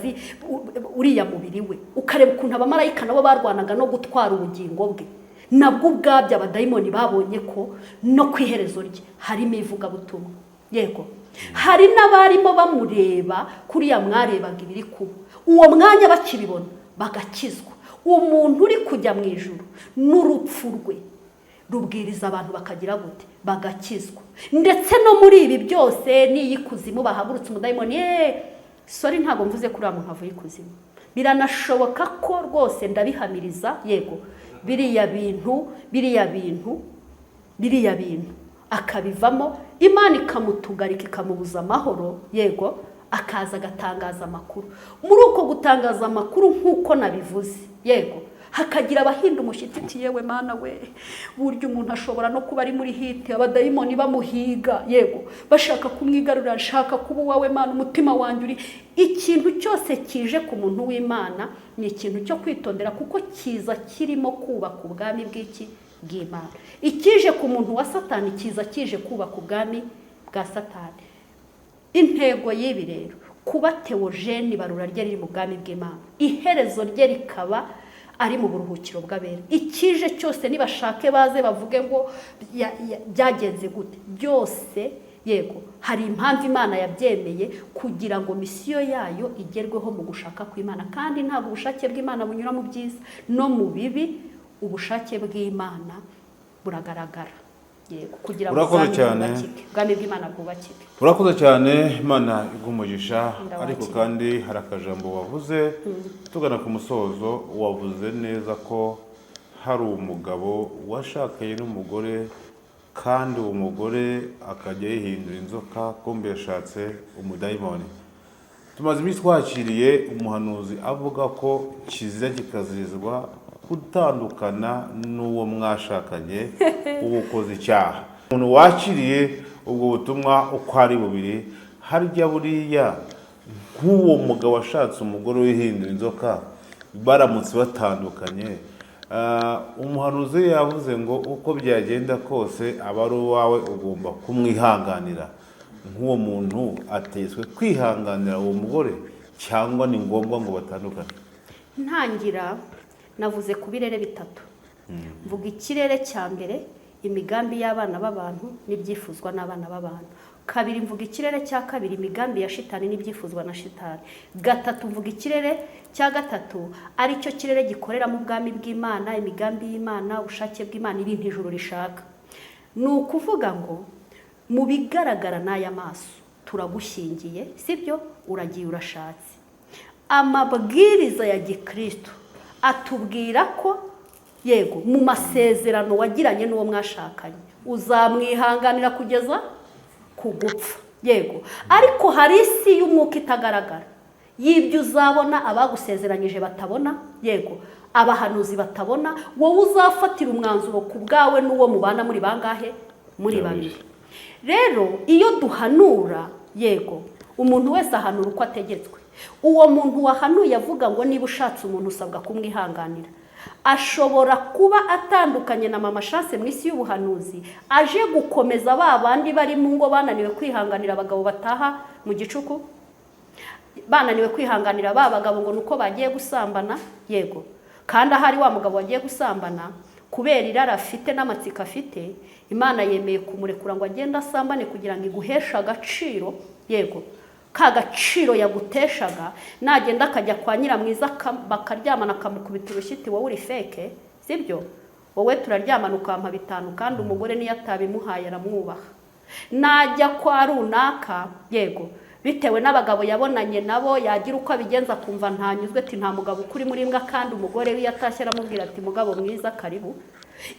uriya mubiri we, ukareba ukuntu abamarayika nabo barwanaga no gutwara ubugingo bwe, nabwo ubwabyo abadayimoni babonye ko no ku iherezo rye harimo ivugabutumwa, yego. Hari n'abarimo bamureba kuriya mwarebaga ibiri kuba, uwo mwanya bakibibona bagakizwa. Uwo muntu uri kujya mu ijuru n'urupfu rwe rubwiriza abantu bakagira gute, bagakizwa. Ndetse no muri ibi byose n'iyikuzimu bahagurutse umudayimoni, sorry ntabwo mvuze kuri muntu avuye ikuzimu, biranashoboka ko rwose ndabihamiriza, yego, biriya bintu akabivamo, Imana ikamutugarika ikamubuza amahoro, yego, akaza agatangaza amakuru. Muri uko gutangaza amakuru nk'uko nabivuze, yego, hakagira abahinda umushyitsi, yewe Mana we, burya umuntu ashobora no kuba ari muri hiti, abadayimoni bamuhiga, yego, bashaka kumwigarurira, ashaka kuba uwawe Mana, umutima wanjye uri. Ikintu cyose kije ku muntu w'Imana ni ikintu cyo kwitondera, kuko kiza kirimo kubaka ubwami bw'Imana. Ikije ku muntu wa Satani kiza kije kubaka ubwami bwa Satani. Intego y'ibi rero, kuba Theogene Barura rye riri mu bwami bw'Imana, iherezo rye rikaba ari mu buruhukiro bw'abera. Ikije cyose nibashake baze bavuge ngo byagenze gute, byose, yego, hari impamvu Imana yabyemeye kugira ngo misiyo yayo igerweho mu gushaka kw'Imana. Kandi ntabwo ubushake bw'Imana bunyura mu byiza no mu bibi, ubushake bw'Imana buragaragara, yego, kugira ngo ubwami bw'Imana bwubakike. Urakoze cyane, Imana igumugisha. Ariko kandi hari akajambo wavuze tugana ku musozo, wavuze neza ko hari umugabo washakanye n'umugore kandi uwo mugore akajya yihindura inzoka, kumbe yashatse umudayimoni. Tumaze iminsi twakiriye umuhanuzi avuga ko kizira kikazirizwa gutandukana n'uwo mwashakanye ubukoze icyaha. Umuntu wakiriye ubwo butumwa uko ari bubiri, harya buriya nk'uwo mugabo washatse umugore wihindura inzoka baramutse batandukanye, umuhanuzi yavuze ngo uko byagenda kose aba ari uwawe, ugomba kumwihanganira. Nk'uwo muntu atetswe kwihanganira uwo mugore cyangwa ni ngombwa ngo batandukane? Ntangira navuze ku birere bitatu. Mvuga ikirere cya mbere, imigambi y'abana b'abantu n'ibyifuzwa n'abana b'abantu. Kabiri, mvuga ikirere cya kabiri, imigambi ya shitani n'ibyifuzwa na shitani. Gatatu, mvuga ikirere cya gatatu, ari cyo kirere gikorera mu bwami bw'Imana, imigambi y'Imana, ubushake bw'Imana, ibintu ijuru rishaka. Ni ukuvuga ngo mu bigaragara n'aya maso turagushyingiye, sibyo, uragiye urashatse. Amabwiriza ya Gikristo atubwira ko, yego, mu masezerano wagiranye n'uwo mwashakanye uzamwihanganira kugeza ku gupfa, yego. Ariko hari isi y'umwuka itagaragara, y'ibyo uzabona abagusezeranyije batabona, yego, abahanuzi batabona, wowe uzafatira umwanzuro ku bwawe n'uwo mubana muri bangahe? Muri babiri. Rero iyo duhanura, yego, umuntu wese ahanura uko ategetswe. Uwo muntu wahanuye avuga ngo niba ushatse umuntu usabwa kumwihanganira, ashobora kuba atandukanye na mama Chance mu isi y'ubuhanuzi, aje gukomeza ba bandi bari mu ngo bananiwe kwihanganira abagabo bataha mu gicuku, bananiwe kwihanganira ba bagabo ngo nuko bagiye gusambana, yego. Kandi ahari wa mugabo wagiye gusambana kubera irara afite n'amatsiko afite, Imana yemeye kumurekura ngo agende asambane kugira ngo iguheshe agaciro, yego, ka gaciro yaguteshaga. Nagenda akajya kwa Nyiramwiza bakaryamana akamukubita urushyiti, wowe uri feke, sibyo? Wowe turaryamana ukampa 5 kandi umugore niyo atabimuhaye aramwubaha. Najya kwa runaka, yego, bitewe n'abagabo yabonanye nabo, yagira uko abigenza kumva ntanyuzwe, ati nta mugabo ukuri muri mbwa, kandi umugore we yatashye aramubwira ati mugabo mwiza karibu.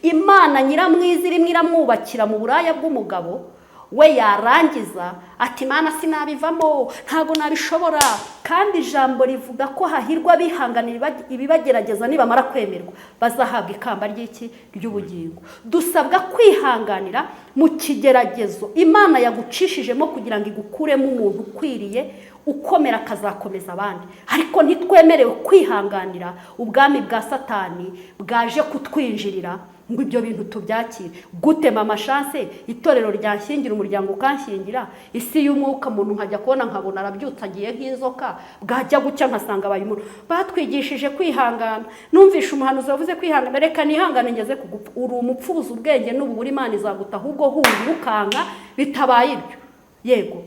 Imana Nyiramwiza irimo iramwubakira mu buraya bw'umugabo, we yarangiza ati Mana sinabivamo, ntago nabishobora. Kandi ijambo rivuga ko hahirwa bihanganira ibibagerageza nibamara kwemerwa bazahabwa ikamba ry'iki? Ry'ubugingo. Dusabwa kwihanganira mu kigeragezo Imana yagucishijemo kugira ngo igukuremo umuntu ukwiriye ukomera akazakomeza abandi. Ariko ntitwemerewe kwihanganira ubwami bwa Satani bwaje kutwinjirira ngo ibyo bintu tubyakire. Gute mama Chance itorero ryanshingira, umuryango ukanshingira, isi y'umwuka umuntu nkajya kubona nkabona arabyutse agiye nk'inzoka, bwajya gucya nkasanga abaye umuntu. Batwigishije kwihangana. Numvisha umuhanuzi wavuze kwihangana, reka nihangane ngeze kugupfa. Uri umupfubuza ubwenge n'ububura Imana izaguta, ahubwo hungukanka bitabaye ibyo, yego.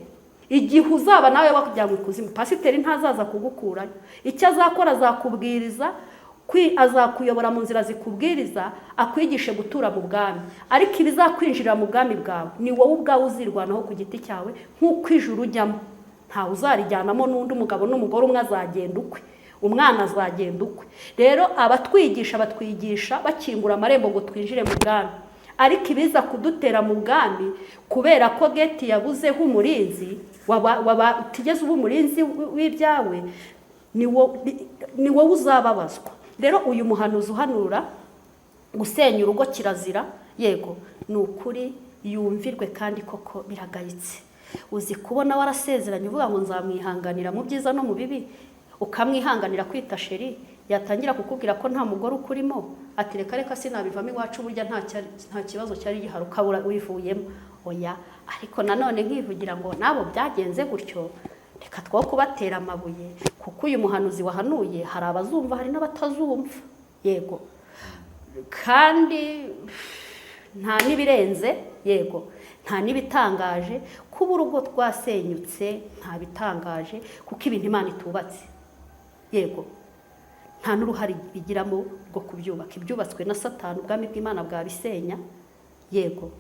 Igihe uzaba nawe wakujyana ikuzimu, pasiteri ntazaza kugukurayo. Icyo azakora azakubwiriza, azakuyobora mu nzira zikubwiriza, akwigishe gutura mu bwami. Ariko ibizakwinjira mu bwami bwawe ni wowe ubwawe uzirwanaho ku giti cyawe, nk'uko ijuru ujyamo ntawe uzarijyanamo n'undi mugabo n'umugore umwe azagenda ukwe. umwana azagenda ukwe. Rero abatwigisha bakingura amarembo ngo twinjire mu bwami, ariko ibiza kudutera mu bwami kubera ko geti yabuzeho umurinzi, utigeze uba umurinzi w'ibyawe, ni wowe uzababazwa. Rero uyu muhanuzi uhanura gusenya urugo kirazira, yego ni ukuri, yumvirwe kandi koko biragayitse. Uzi kubona warasezeranye uvuga ngo nzamwihanganira mu byiza no mu bibi, ukamwihanganira kwita sheri, yatangira kukubwira ko nta mugore ukurimo, ati reka sinabivamo iwacu burya nta kibazo cyari gihari, ukabura wivuyemo. Oya, ariko nanone nkivugira ngo nabo byagenze gutyo, reka two kubatera amabuye, kuko uyu muhanuzi wahanuye hari abazumva hari n'abatazumva, yego, kandi nta n'ibirenze, yego, nta n'ibitangaje. Kuba urugo rwasenyutse nta bitangaje, kuko ibintu Imana itubatse, yego, nta n'uruhare bigiramo rwo kubyubaka. Ibyubatswe na Satani, ubwami bw'Imana bwabisenya, yego,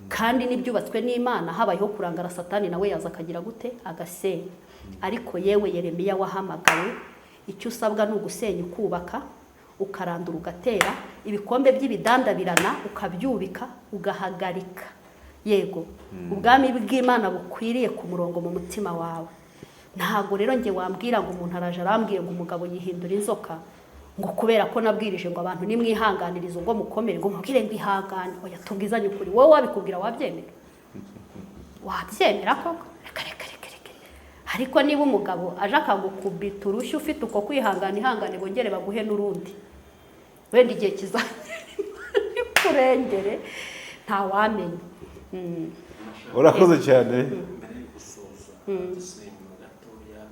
kandi n'ibyubatswe n'Imana habayeho kurangara Satani nawe yaza akagira gute, agasenya. Ariko yewe Yeremiya wahamagawe, icyo usabwa ni ugusenya ukubaka, ukarandura ugatera, ibikombe by'ibidandabirana ukabyubika ugahagarika, yego, ubwami bw'Imana bukwiriye ku murongo mu mutima wawe. Ntabwo rero nge wambwira ngo umuntu araje arambwiye ngo umugabo yihindura inzoka, ngo kubera ko nabwirije ngo abantu nimwihanganiriza ngo mukomere, ngo mubwire ngo ihangane. Oya, tubwizanye ukuri. Wowe wabikubwira wabyemera? Wabyemera koko? Reka. Ariko niba umugabo aje akagukubita urushyi ufite uko kwihangana, ihangane bongere baguhe n'urundi, wenda igihe kizakurengere ntawamenya. Urakoze cyane. Mbere yo gusoza dusubiye mu gatoya,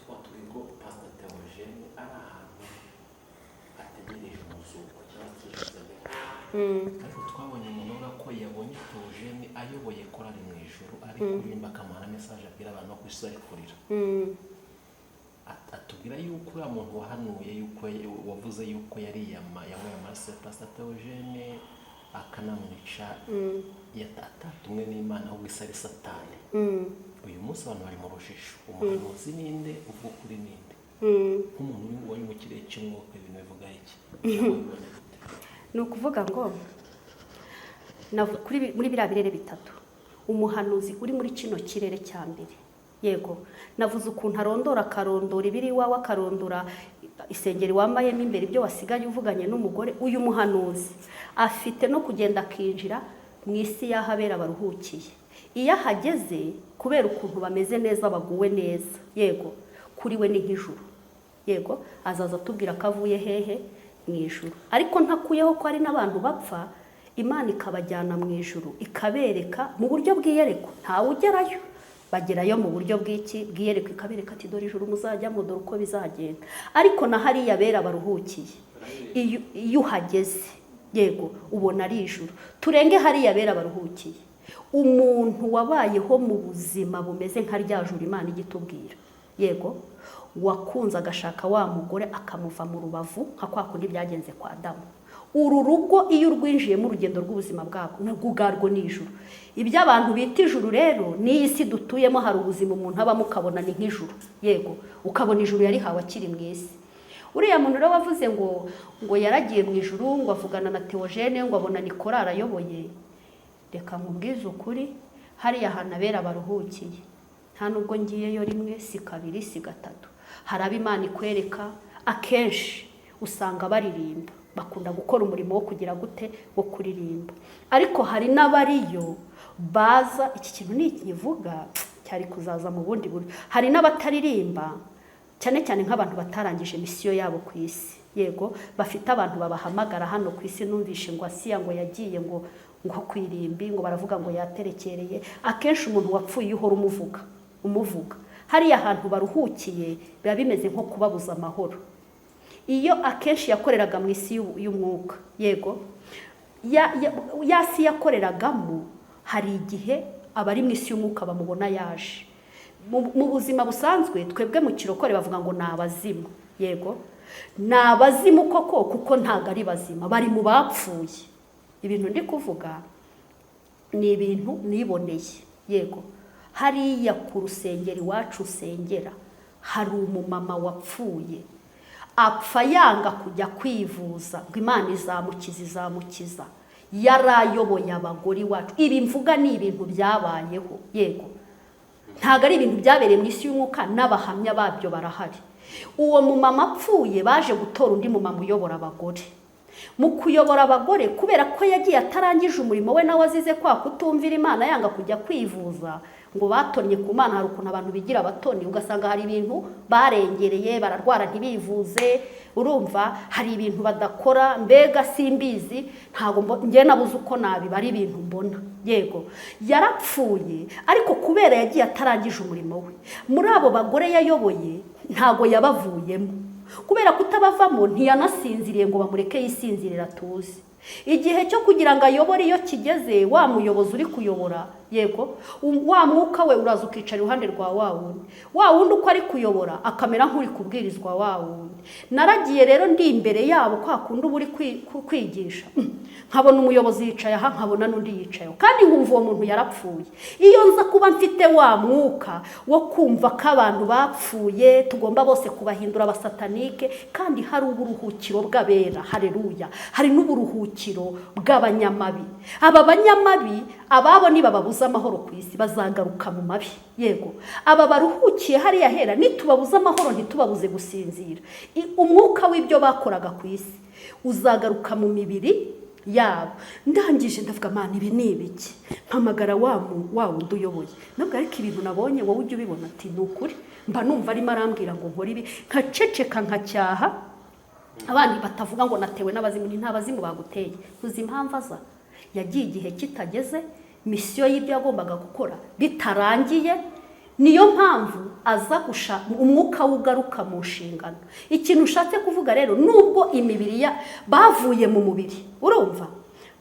twatuye ko Pastor Theogene ari ahantu ategereje umuzuko cyangwa kizanye, ariko twabonye umuntu ko yabonye Theogene ayoboye korali mu ijuru, ari kuririmba akamara message abwira abantu ko isi ari kurira. Atubwira yuko uriya muntu wahanuye yuko wavuze yuko yari yanyweye amaraso ya Pastor Theogene akanamwica, yatatumwe n'Imana ahubwo isi ari Satani. Uyu munsi abantu bari mu rujijo, umuhanuzi ninde, uvuga kuri ninde? Nk'umuntu wari mu kirere cy'umwuka, ibintu bivuga iki? Ni ukuvuga ngo muri biriya birere bitatu, umuhanuzi uri muri kino kirere cya mbere, yego, navuze ukuntu akarondora ibiri iwawe, akarondora isengeri wambayemo imbere, ibyo wasigaye uvuganye n'umugore. Uyu muhanuzi afite no kugenda akinjira mu isi y'ahabera baruhukiye. Iyo ahageze, kubera ukuntu bameze neza, baguwe neza, yego, kuri we ni nk'ijuru, yego, azaza atubwira ko avuye hehe, mu ijuru. Ariko ntakuyeho ko hari n'abantu bapfa, Imana ikabajyana mu ijuru, ikabereka mu buryo bw'iyerekwa. Ntawe ugerayo, bagerayo mu buryo bw'iyerekwa, ikabereka ati dore ijuru muzajyamo, dore uko bizagenda. Ariko na hariya bera baruhukiye, iyo uhageze, yego, ubona ari ijuru. Turenge hariya bera baruhukiye, umuntu wabayeho mu buzima bumeze nka rya juru Imana igitubwira, yego, wakunze agashaka wa mugore akamuva mu rubavu, nka kwa kundi byagenze kwa Adamu. Uru rugo iyo urwinjiyemo urugendo rw'ubuzima bwabo, nabwo ubwarwo ni ijuru. Ibyo abantu bita ijuru rero, n'iyi si dutuyemo hari ubuzima umuntu abamo ukabona ni nk'ijuru, yego, ukabona ijuru yarihawe akiri mu isi. Uriya muntu rero wavuze ngo yaragiye mu ijuru, ngo avugana na Theogene, ngo abona Nikora arayoboye. Reka nkubwize ukuri, hariya ahantu abera baruhukiye, nta nubwo ngiyeyo rimwe, si kabiri, si gatatu. Hari abo Imana ikwereka, akenshi usanga baririmba, bakunda gukora umurimo wo kugira gute, wo kuririmba. Ariko hari n'abariyo baza, iki kintu nikivuga cyari kuzaza mu bundi buryo. Hari n'abataririmba, cyane cyane nk'abantu batarangije misiyo yabo ku isi, yego, bafite abantu babahamagara hano ku isi. Numvishe ngo Asiya ngo yagiye ngo kwirimbi, ngo baravuga ngo yaterekereye. Akenshi umuntu wapfuye uhora umuvuga. Hariya ahantu baruhukiye biba bimeze nko kubabuza amahoro. Iyo akenshi yakoreraga mu isi y'umwuka, yego, ya si yakoreragamo, hari igihe abari mu isi y'umwuka bamubona yaje. Mu buzima busanzwe twebwe mu kirokore bavuga ngo ni abazimu, yego, ni abazimu koko, kuko ntago ari bazima, bari mu bapfuye. Ibintu ndi kuvuga ni ibintu niboneye, yego. Hariya ku rusengero iwacu usengera, hari umumama wapfuye apfa yanga kujya kwivuza ngo Imana izamukiza yari ayoboye abagore iwacu. Ibi mvuga ni ibintu byabayeho, yego, ntabwo ari ibintu byabereye mu isi y'umwuka, n'abahamya babyo barahari. Uwo mumama apfuye baje gutora undi mumama uyobora abagore. Mu kuyobora abagore, kubera ko yagiye atarangije umurimo we nawe azize kwa kutumvira Imana yanga kujya kwivuza, ngo batonye ku Mana. Hari ukuntu abantu bigira abatoni, ugasanga hari ibintu barengereye, bararwara ntibivuze, urumva hari ibintu badakora, mbega simbizi, ntago ngiye nabuze uko nabibara ibintu mbona. Yego, yarapfuye, ariko kubera yagiye atarangije umurimo we, muri abo bagore yayoboye ntago yabavuyemo, kubera kutabavamo ntiyanasinziriye ngo bamureke yisinzirira tuzi. Igihe cyo kugira ngo ayobore iyo kigeze, wa muyobozi uri kuyobora, yego, wa mwuka we uraza ukicara iruhande rwa wa wundi uko ari kuyobora akamera nk'uri kubwirizwa wa wundi. Naragiye rero ndi imbere yabo kwa kundi uba uri kwigisha, nkabona umuyobozi yicaye aha, nkabona n'undi yicayeho, kandi nkumva uwo muntu yarapfuye. Iyo nza kuba mfite wa mwuka wo kumva ko abantu bapfuye tugomba bose kubahindura abasatanike, kandi hari uburuhukiro bw'abera, haleluya, hari n'uburuhukiro bw'abanyamabi. Aba banyamabi ababo nibababuza amahoro ku isi bazagaruka mu mabi, yego. Aba baruhukiye hariya hera nitubabuza amahoro ntitubabuze gusinzira, umwuka w'ibyo bakoraga ku isi uzagaruka mu mibiri yabo. Ndangije ndavuga Mana, ibi ni ibiki? Mpamagara wa wundi uyoboye, nabwo ariko ibintu nabonye wowe ujye ubibona. Ati ni ukuri, mba numva arimo arambwira ngo nkore ibi, nkaceceka nkacyaha. Abandi batavuga ngo natewe n'abazimu, nta bazimu baguteye. Uzi impamvu aza? Yagiye igihe kitageze, misiyo y'ibyo yagombaga gukora bitarangiye, niyo mpamvu aza gushaka umwuka ugaruka mu nshingano. Ikintu ushatse kuvuga rero, nubwo imibiri bavuye mu mubiri, urumva,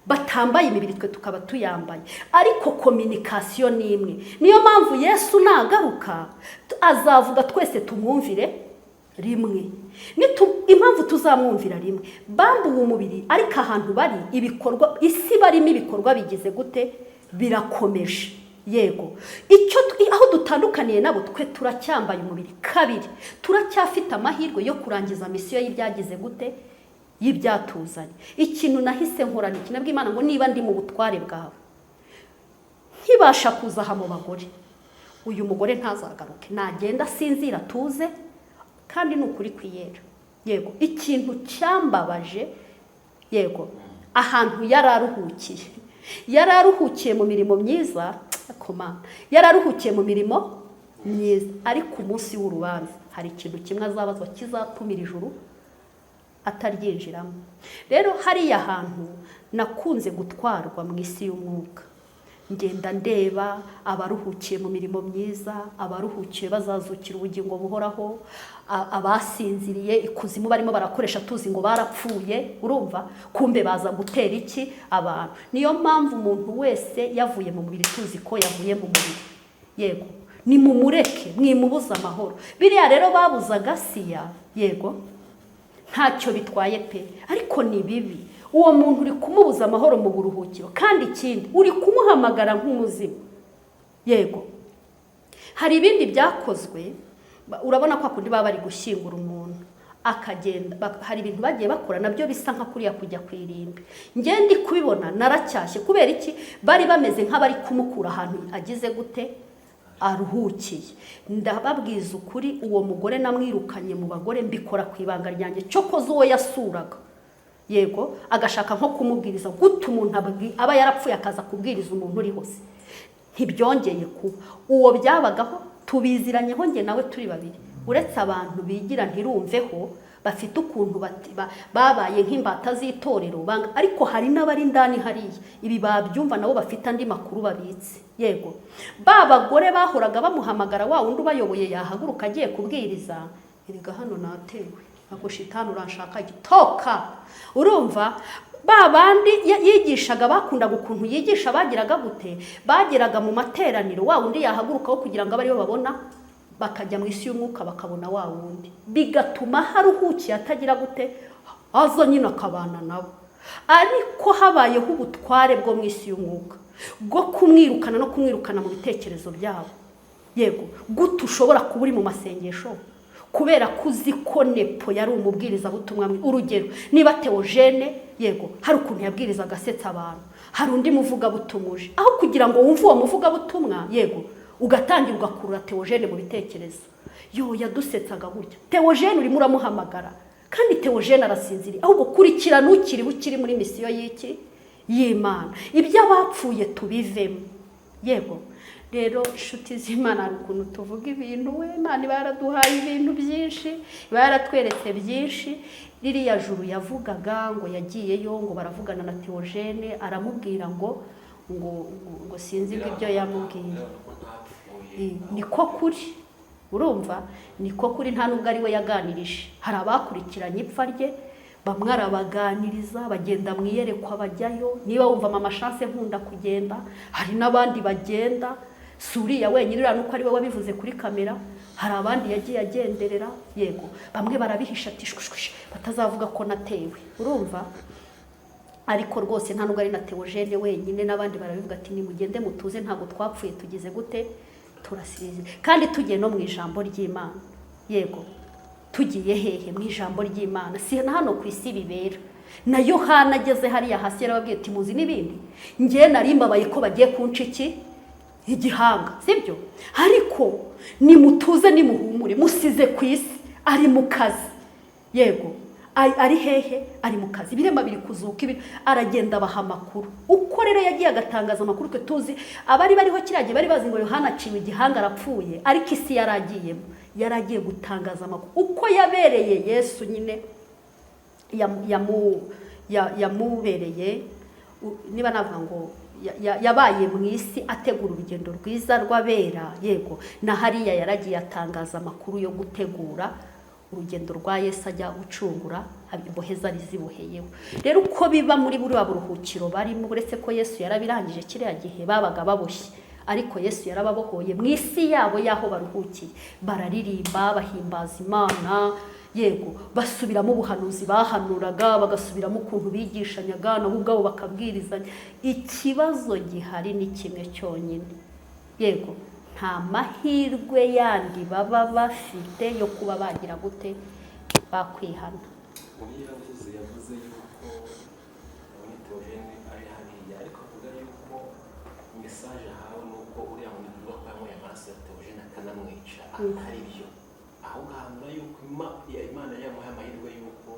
batambaye imibiri, twe tukaba tuyambaye, ariko kominikasiyo ni imwe. Niyo mpamvu Yesu nagaruka azavuga twese tumwumvire rimwe. Impamvu tuzamwumvira rimwe, bambuwe umubiri, ariko ahantu bari ibikorwa, isi barimo ibikorwa bigize gute, birakomeje, yego. Aho dutandukaniye nabo, twe turacyambaye umubiri. Kabiri, turacyafite amahirwe yo kurangiza misiyo y'ibyagize gute, y'ibyatuzanye. Ikintu nahise nkorana iki, nabwo Imana ngo niba ndi mu butware bwawe nkibasha kuza aha mu bagore, uyu mugore ntazagaruke, nagenda asinzira tuze, kandi ni ukuri kwiyera, yego. Ikintu cyambabaje, yego, ahantu yararuhukiye mu mirimo myiza, yararuhukiye mu mirimo myiza, ariko umunsi w'urubanza hari ikintu kimwe azabazwa kizatumira ijuru ataryinjiramo. Rero hariya hantu nakunze gutwarwa mu isi y'umwuka, ngenda ndeba abaruhukiye mu mirimo myiza, abaruhukiye bazazukira ubugingo buhoraho, abasinziriye ikuzimu barimo barakoresha tuzi ngo barapfuye, urumva, kumbe baza gutera iki abantu. Niyo mpamvu umuntu wese yavuye mu mubiri tuzi ko yavuye mu mubiri, yego, ni mumureke, mwimubuza amahoro. Biriya rero babuzaga Siya, yego, ntacyo bitwaye pe, ariko ni bibi. Uwo muntu uri kumubuza amahoro mu buruhukiro, kandi ikindi uri kumuhamagara nk'umuzimu, yego. Hari ibindi byakozwe, urabona ko akundi baba bari gushyingura umuntu akagenda, hari ibintu bagiye bakora nabyo bisa nka kuriya kujya kwirimba. Ngende kubibona naracyashye, kubera iki? Bari bameze nk'abari kumukura ahantu agize gute, aruhukiye. Ndababwiza ukuri, uwo mugore namwirukanye mu bagore, mbikora ku ibanga ryanjye, cyokoze uwo yasuraga, yego, agashaka nko kumubwiriza gute umuntu aba yarapfuye akaza kubwiriza umuntu uri hose. Ntibyongeye kuba. Uwo byabagaho, tubiziranyeho nge nawe turi babiri, uretse abantu bigira ntirumveho, bafite ukuntu babaye nk'imbata z'itorero, ariko hari n'abari indani hariya ibi babyumva nabo bafite andi makuru babitse, yego. Bagore bahoraga bamuhamagara wa wundi ubayoboye yahaguruka agiye kubwiriza, erega hano natewe, ako shitani uranshaka gitoka, urumva. Babandi yigishaga bakundaga ukuntu yigisha, bagiraga gute, bageraga mu materaniro wa wundi yahagurukaho kugira ngo abariyo babona, bakajya mu isi y'umwuka bakabona wa wundi, bigatuma haruhukiye atagira gute, aza nyine akabana nabo. Ariko habayeho ubutware bwo mu isi y'umwuka bwo kumwirukana no kumwirukana mu bitekerezo byabo, yego. Gute ushobora kuba uri mu masengesho kubera ko uzi ko Nepo yari umubwirizabutumwa urugero niba Theogene yego hari ukuntu yabwirizaga asetsa abantu hari undi muvugabutumwa uje aho kugira ngo wumve uwo muvugabutumwa yego ugatangira ugakurura Theogene mu bitekerezo yadusetsaga gutya Theogene urimo uramuhamagara kandi Theogene arasinziriye ahubwo kurikirana ukiri muri misiyo y'iki y'Imana ibyo abapfuye tubivemo yego rero inshuti z'Imana hari ukuntu tuvuga ibintu we Imana baraduhaye ibintu byinshi baratweretse byinshi ririya juru yavugaga ngo yagiyeyo ngo baravugana na Theogene aramubwira ngo sinzi ibyo yamubwiye niko kuri urumva niko kuri nta nubwo ari we yaganirije hari abakurikiranye ipfa rye bamwe arabaganiriza bagenda mu iyerekwa bajyayo niba wumva mama chance nkunda kugenda hari n'abandi bagenda suriya wenyine uriya nuko ari we wabivuze kuri kamera hari abandi yagiye agenderera yego bamwe barabihisha ati batazavuga ko natewe urumva ariko rwose nta nubwo ari na Theogene wenyine n'abandi barabivuga ati nimugende mutuze ntabwo twapfuye tugize gute turasize kandi tugiye no mu ijambo ry'Imana yego tugiye hehe mu ijambo ry'Imana si hano ku isi bibera na Yohana ageze hariya hasi yarababwiye ati muzi n'ibindi ngiye narimbabaye ko bagiye kunca iki igihanga sibyo ariko nimutuze nimuhumure musize ku isi ari mu kazi yego ari hehe ari mu kazi birema biri kuzuka aragenda abaha amakuru uko rero yagiye agatangaza amakuru twe tuzi abari bariho kiragiye bari bazi ngo Yohana aciwe igihanga arapfuye ariko isi yaragiye gutangaza amakuru uko yabereye Yesu nyine yamubereye niba navuga ngo yabaye mu isi ategura urugendo rwiza rw'abera yego na hariya yaragiye atangaza amakuru yo gutegura urugendo rwa Yesu ajya gucungura imbohe zari ziboheyeho rero uko biba muri buriya buruhukiro barimo uretse ko Yesu yarabirangije kiriya gihe babaga baboshye ariko Yesu yarababohoye mu isi yabo yaho baruhukiye bararirimba bahimbaza Imana yego basubiramo ubuhanuzi bahanuraga bagasubiramo ukuntu bigishanyaga nabo ubwabo bakabwirizanya ikibazo gihari ni kimwe cyonyine yego nta mahirwe yandi baba bafite yo kuba bagira gute bakwihana yavuze yuko Theogene ari hariya ariko avuga yuko message ahawe nuko uriya muntu uvuga ko yanyweye amaraso ya Theogene akanamwica atari byo aho ngahamya yuko Imana yamuhaye amahirwe yuko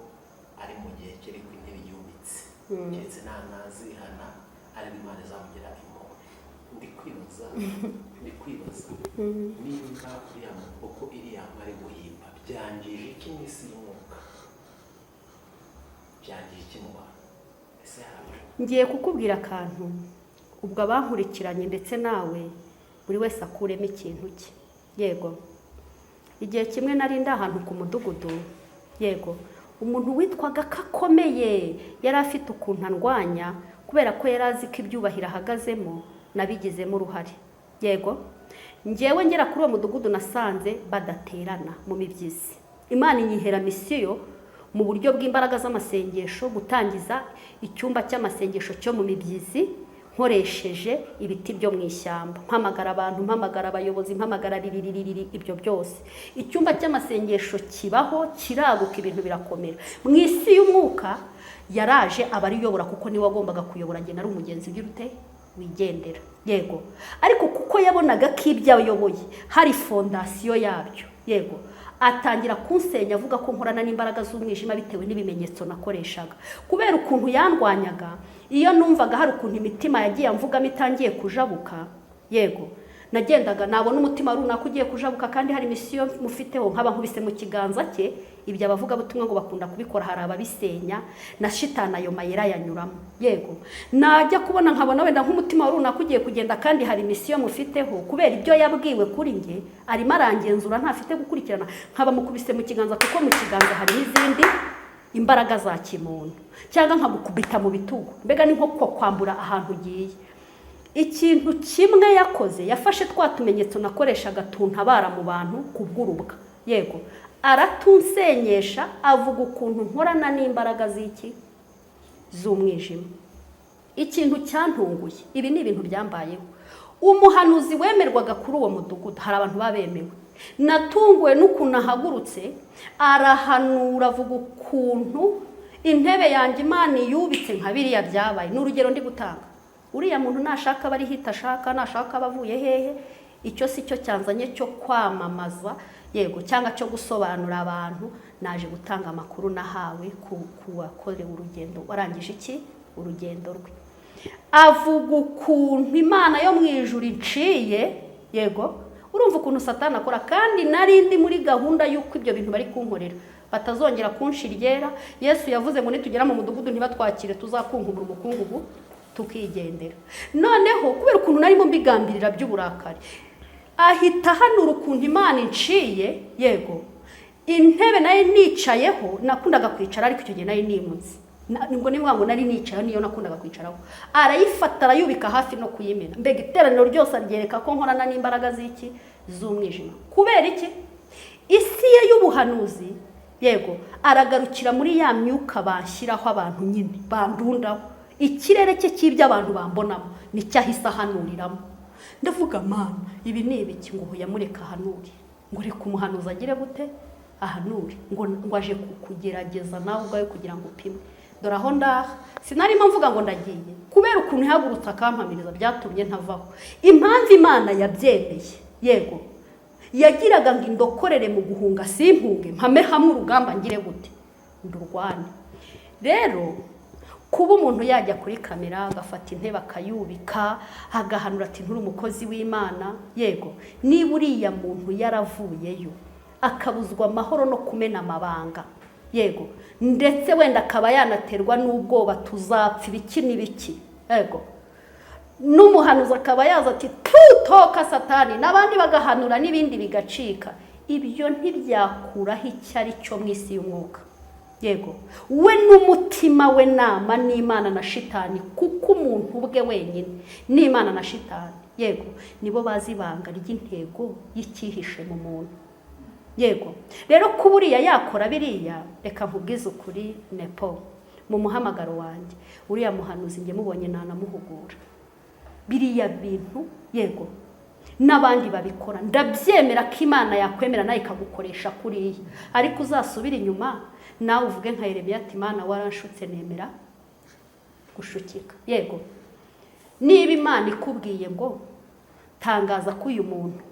ari mu gihe kiri ku intebe yubitse keretse ntazihana ari Imana izamugira impuhwe ndi kwibaza niba uriya muntu uko iriya ari guhimba byangije iki mu isi y'umwuka byangije iki mu bantu ese ngiye kukubwira akantu ubwo abankurikiranye ndetse nawe buri wese akuremo ikintu cye yego igihe kimwe nari ndi ahantu ku mudugudu yego umuntu witwaga kakomeye yari afite ukuntu andwanya kubera ko yari azi ko ibyubahiro ahagazemo nabigizemo uruhare yego ngewe ngera kuri uwo mudugudu nasanze badaterana mu mibyizi Imana inyihera misiyo mu buryo bw'imbaraga z'amasengesho gutangiza icyumba cy'amasengesho cyo mu mibyizi nkoresheje ibiti byo mu ishyamba mpamagara abantu mpamagara abayobozi mpamagara ririri ibyo byose icyumba cy'amasengesho kibaho kiraguka ibintu birakomera mu isi y'umwuka yaraje abariyobora kuko niwe wagombaga kuyobora nge nari umugenzi by'urute wigendera yego ariko kuko yabonaga ko ibyo ayoboye hari fondasiyo yabyo yego atangira kunsenya avuga ko nkorana n'imbaraga z'umwijima bitewe n'ibimenyetso nakoreshaga kubera ukuntu yandwanyaga iyo numvaga hari ukuntu imitima yagiye amvugamo itangiye kujabuka yego nagendaga nabona umutima runaka ugiye kujabuka kandi hari misiyo mufiteho nkaba nkubise mu kiganza cye ibyo abavuga butumwa ngo bakunda kubikora hari ababisenya na shitana ayo mayera yanyuramo yego najya kubona nkabona wenda nk'umutima runaka ugiye kugenda kandi hari misiyo mufiteho kubera ibyo yabwiwe kuri nge arimo arangenzura ntafite gukurikirana nkaba mukubise mu kiganza kuko mu kiganza hari n'izindi imbaraga za kimuntu cyangwa nkagukubita mu bitugu mbega ni nko kwambura ahantu ugiye ikintu kimwe yakoze yafashe twa tumenyetso nakoreshaga tuntabara mu bantu kubw'urubwa yego aratunsenyesha avuga ukuntu nkorana n'imbaraga z'iki z'umwijima ikintu cyantunguye ibi ni ibintu byambayeho umuhanuzi wemerwaga kuri uwo mudugudu hari abantu babemewe natunguwe n'ukuntu ahagurutse arahanura avuga ukuntu intebe yanjye Imana yubitse nka biriya byabaye. N'urugero ndi gutanga, uriya muntu nashaka bari hita ashaka, nashaka bavuye hehe, icyo si cyo cyanzanye cyo kwamamaza yego cyangwa cyo gusobanura abantu. Naje gutanga amakuru nahawe ku wakorewe urugendo, warangije iki urugendo rwe. Avuga ukuntu Imana yo mu ijuru iciye, yego urumva ukuntu Satani akora. Kandi narindi muri gahunda y'uko ibyo bintu bari kunkorera batazongera kunshiriyera. Yesu yavuze ngo nitugera mu mudugudu ntibatwakire tuzakunkumura umukungugu tukigendera. Noneho kubera ukuntu narimo mbigambirira by'uburakari, ahita hanura ukuntu Imana iciye, yego intebe naye nicayeho, nakundaga kwicara ariko icyo gihe naye nimutse, ngo nimwe ngo nari nicaye niyo nakundaga kwicaraho, arayifata arayubika hafi no kuyimena. Mbega iteraniro ryose aryereka ko nkorana n'imbaraga z'iki z'umwijima. Kubera iki? Isi ye y'ubuhanuzi, yego aragarukira muri ya myuka banshyiraho abantu nyine bandundaho. Ikirere cye cy'ibyo abantu bambonamo nicyo ahise ahanuriramo. Ndavuga Mana, ibi ni ibiki? Ngo yamureka ahanure, ngo reka umuhanuzi agire gute ahanure, ngo aje kugerageza nawe ubwawe kugira ngo upime. Dore aho ndaha sinarimo mvuga ngo ndagiye, kubera ukuntu ihagurutse akampamiriza byatumye ntavaho. Impamvu Imana yabyemeye, yego yagiraga ngo indokorere mu guhunga simpunge, mpame hamwe urugamba ngire gute ndurwane. Rero kuba umuntu yajya kuri kamera agafata intebe akayubika agahanura ati nturi umukozi w'Imana, yego niba uriya muntu yaravuyeyo akabuzwa amahoro no kumena amabanga, yego ndetse wenda akaba yanaterwa n'ubwoba tuzapfa ibiki n'ibiki, yego n'umuhanuzi akaba yaza ati tutoka Satani, n'abandi bagahanura n'ibindi bigacika. Ibyo ntibyakuraho icyo ari cyo mu isi y'umwuka, yego we n'umutima we nama n'Imana na shitani, kuko umuntu ubwe wenyine n'Imana na shitani, yego nibo bazi ibanga ry'intego y'icyihishe mu muntu, yego. Rero kuba uriya yakora biriya, reka nkubwize ukuri Nepo, mu muhamagaro wanjye uriya muhanuzi njye mubonye nanamuhugura biriya bintu, yego n'abandi babikora. Ndabyemera ko Imana yakwemera nawe ikagukoresha kuriya, ariko uzasubira inyuma nawe uvuge nka Yeremiya ati Imana waranshutse nemera gushukika, yego. Niba Imana ikubwiye ngo tangaza ko uyu muntu,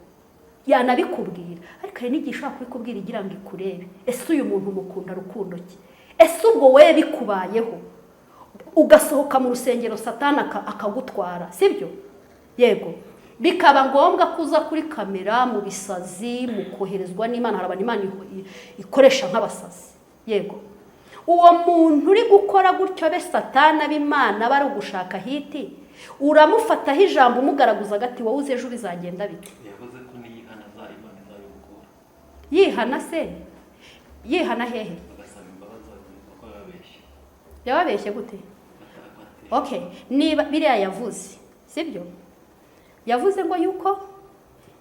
yanabikubwira, ariko hari n'igihe ishobora kubikubwira igira ngo ikurebe, ese uyu muntu mukunda rukundo ki? Ese ubwo we bikubayeho ugasohoka mu rusengero Satani akagutwara, sibyo? Yego bikaba ngombwa kuza kuri kamera mu bisazi, mu koherezwa n'Imana. Hari abantu Imana ikoresha nk'abasazi, yego. Uwo muntu uri gukora gutyo be Satani ab'Imana bari gushaka hiti, uramufataho ijambo umugaraguza gati wowe uze ejo bizagenda bite? yavuze ko niyihana za Imana izayukura. Yihana se? Yihana hehe? Agasaba imbabazi kuko yababeshye. Yababeshye gute? Okay, niba biriya yavuze, sibyo? Yavuze ngo yuko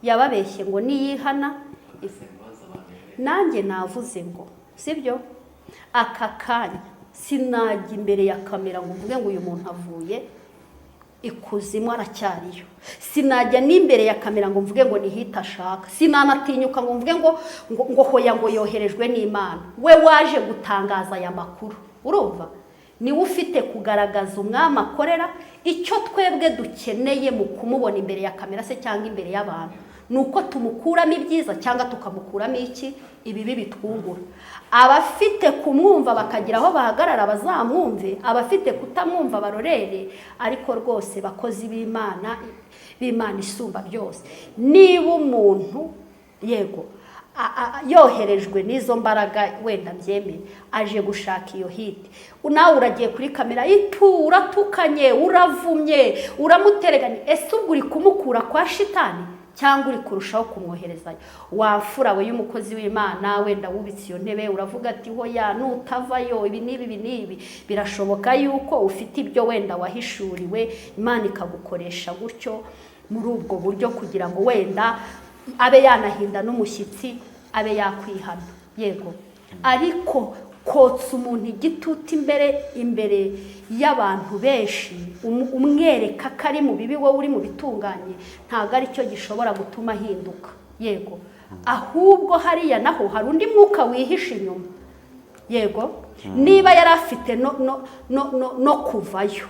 yababeshye ngo niyihana. Nanjye navuze ngo, sibyo? Aka kanya sinajya imbere ya kamera ngo mvuge ngo uyu muntu avuye ikuzimu aracyariyo. Sinajya n'imbere ya kamera ngo mvuge ngo nihita ashaka. Sinanatinyuka ngo mvuge ngo hoya ngo yoherejwe n'Imana. We waje gutangaza aya makuru, urumva? Niwe ufite kugaragaza umwami akorera. Icyo twebwe dukeneye mu kumubona imbere ya kamera se cyangwa imbere y'abantu, nuko tumukuramo ibyiza cyangwa tukamukuramo iki ibibi bitwungura. Abafite kumwumva bakagira aho bahagarara bazamwumve, abafite kutamwumva barorere. Ariko rwose bakozi b'Imana isumba byose, niba umuntu, yego yoherejwe n'izo mbaraga wenda byemeye aje gushaka iyo hiti, nawe uragiye kuri kamera itu uratukanye, uravumye, uramutereganye, ese ubwo uri kumukura kwa shitani cyangwa uri kurushaho kumwoherezayo? Wafura we y'umukozi w'Imana, wenda wubitse iyo ntebe uravuga ati hoya nutavayo ibi n'ibi birashoboka yuko ufite ibyo wenda wahishuriwe, Imana ikagukoresha gutyo muri ubwo buryo kugira ngo wenda abe yanahinda n'umushyitsi, abe yakwihana, yego. Ariko kotsa umuntu igitutu imbere y'abantu benshi, umwereka ko ari mu bibi wowe uri mu bitunganye, ntabwo ari cyo gishobora gutuma ahinduka, yego. ahubwo hariya naho hari undi mwuka wihishe inyuma. Yego, niba yari afite no kuvayo,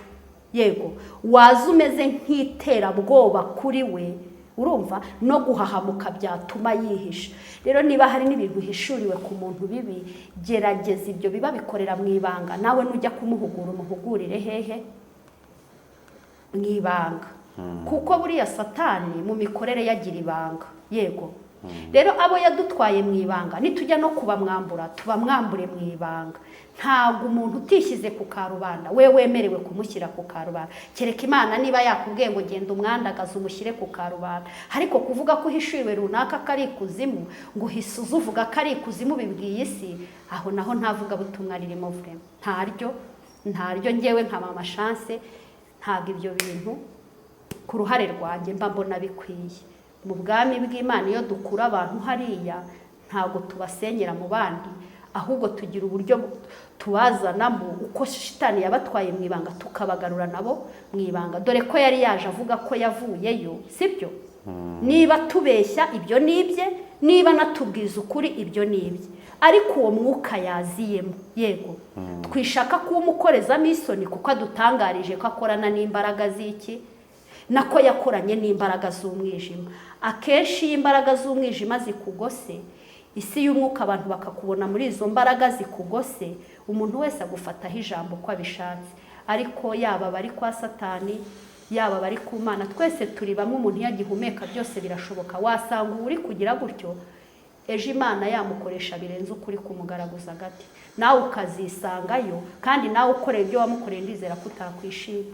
yego, waza umeze nk'iterabwoba kuri we, urumva, no guhahamuka byatuma yihisha. Rero niba hari n'ibintu hishuriwe ku muntu bibi, gerageza ibyo biba bikorera mu ibanga. Nawe nujya kumuhugura, umuhugurire hehe? Mu ibanga. Kuko buriya Satani mu mikorere yagira ibanga. Yego, rero abo yadutwaye mu ibanga, nitujya no kubamwambura, tubamwambure mu ibanga. Ntabwo umuntu utishyize ku karubanda we wemerewe kumushyira ku karubanda, kereka Imana niba yakubwiye ngo genda umwandagaze umushyire ku karubanda. Ariko kuvuga ko uhishuriwe runaka kari ikuzimu, ngo uhisuze uvuga kari ikuzimu bibwiye isi, aho naho ntavuga butumwa ririmo vrema. Ntaryo ngewe nka Mama Chance, ntabwo ibyo bintu ku ruhare rwanjye mba mbona bikwiye. Mu bwami bw'Imana iyo dukura abantu hariya, ntabwo tubasenyera mu bandi, ahubwo tugira uburyo tubazanamo uko shitani yabatwaye mu ibanga, tukabagarura nabo mu ibanga. Dore ko yari yaje avuga ko yavuyeyo, sibyo? Niba tubeshya ibyo nibye, niba natubwiza ukuri ibyo nibye, ariko uwo mwuka yaziyemo. Yego, twishaka kumukorezamo isoni kuko adutangarije ko akorana n'imbaraga z'iki, nako yakoranye n'imbaraga z'umwijima. Akenshi iyo imbaraga z'umwijima zikugose, isi y'umwuka abantu bakakubona muri izo mbaraga zikugose, umuntu wese agufataho ijambo uko abishatse. Ariko yaba bari kwa Satani, yaba bari ku Mana, twese turi bamwe. Umuntu yagihumeka byose birashoboka. Wasanga uri kugira gutyo, ejo Imana yamukoresha birenze ukuri kumugaraguza gati, nawe ukazisangayo, kandi nawe ukoreye ibyo wamukoreye, ndizera ko utakwishima.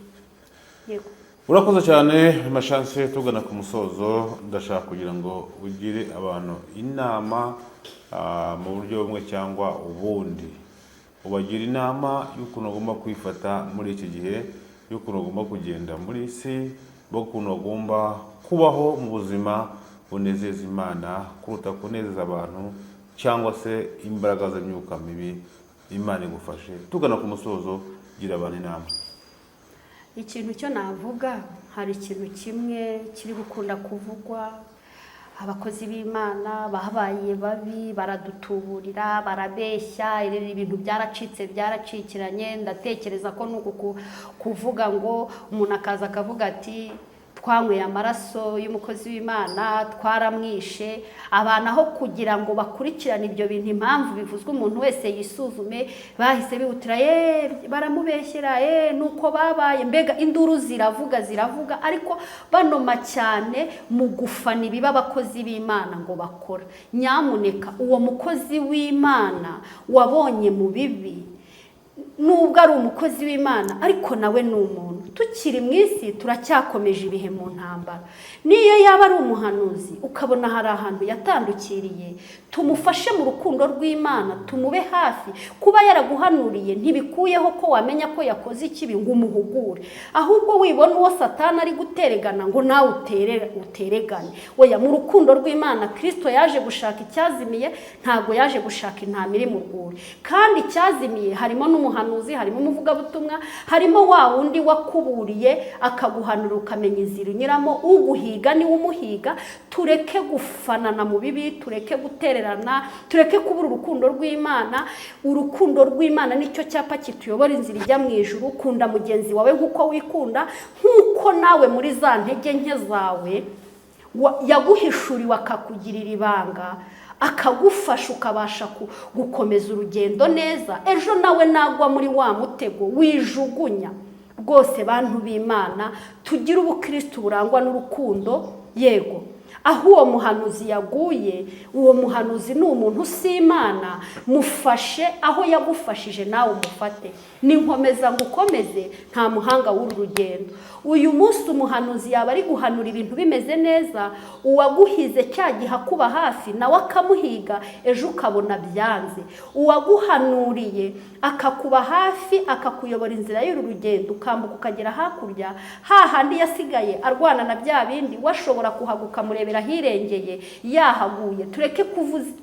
Yego, urakoze cyane Mama Chance. Tugana ku musozo, ndashaka kugira ngo ugire abantu inama mu buryo bumwe cyangwa ubundi, ubagira inama y'ukuntu bagomba kwifata muri iki gihe, y'ukuntu bagomba kugenda muri isi, y'ukuntu bagomba kubaho mu buzima bunezeza Imana kuruta kunezeza abantu cyangwa se imbaraga z'imyuka mibi. Imana igufashe. Tugana ku musozo, gira abantu inama. ikintu cyo navuga, hari ikintu kimwe kiri gukunda kuvugwa, abakozi b'Imana babaye babi, baradutuburira, barabeshya, ibintu byaracitse, byaracikiranye. Ndatekereza ko nuko kuvuga ngo umuntu akaza akavuga ati twanyweye amaraso y'umukozi w'Imana, twaramwishe. Abantu aho kugira ngo bakurikirane ibyo bintu impamvu bivuzwe, umuntu wese yisuzume, bahise bihutira baramubeshyera, nuko babaye. Mbega induru ziravuga, ariko banoma cyane mu gufana ibiba abakozi b'Imana ngo bakora. Nyamuneka uwo mukozi w'Imana wabonye mu bibi, nubwo ari umukozi w'Imana, ariko nawe ni umuntu. Tukiri mu isi turacyakomeje ibihe mu ntambara. Niyo yaba ari umuhanuzi ukabona hari ahantu yatandukiriye, tumufashe mu rukundo rw'Imana, tumube hafi. Kuba yaraguhanuriye ntibikuyeho ko wamenya ko yakoze ikibi ngo umuhugure, ahubwo wibona uwo Satani ari guteregana ngo nawe uteregane. Oya, mu rukundo rw'Imana Kristo yaje gushaka icyazimiye, ntago yaje gushaka intama iri mu rwuri. Kandi icyazimiye harimo n'umuhanuzi, harimo umuvugabutumwa, harimo wa wundi wakuburiye akaguhanura ukamenya inzira unyuramo. Uguhiga ni umuhiga. Tureke gufanana mu bibi, tureke gutererana, tureke kubura urukundo rw'Imana. Urukundo rw'Imana nicyo cyapa kituyobora inzira ijya mu ijuru. Kunda mugenzi wawe nk'uko wikunda, nk'uko nawe muri za ntege nke zawe yaguhishuriwe akakugirira ibanga, akagufasha ukabasha gukomeza urugendo neza. Ejo nawe nagwa muri wa mutego wijugunya. Rwose bantu b'Imana, tugira ubukristo burangwa n'urukundo. Yego, aho uwo muhanuzi yaguye, uwo muhanuzi ni umuntu si Imana. Mufashe aho yagufashije, nawe umufate. Ninkomeza ngo ukomeze, nta muhanga w'uru rugendo. Uyu munsi umuhanuzi yaba ari guhanura ibintu bimeze neza, uwaguhize cyagiha kuba hafi nawe akamuhiga, ejo ukabona byanze. Uwaguhanuriye akakuba hafi, akakuyobora inzira y'uru rugendo, ukambuka ukagera hakurya, hahandi yasigaye arwana na bya bindi, washobora kuhaguka murebe kurebera hirengeye yahaguye, tureke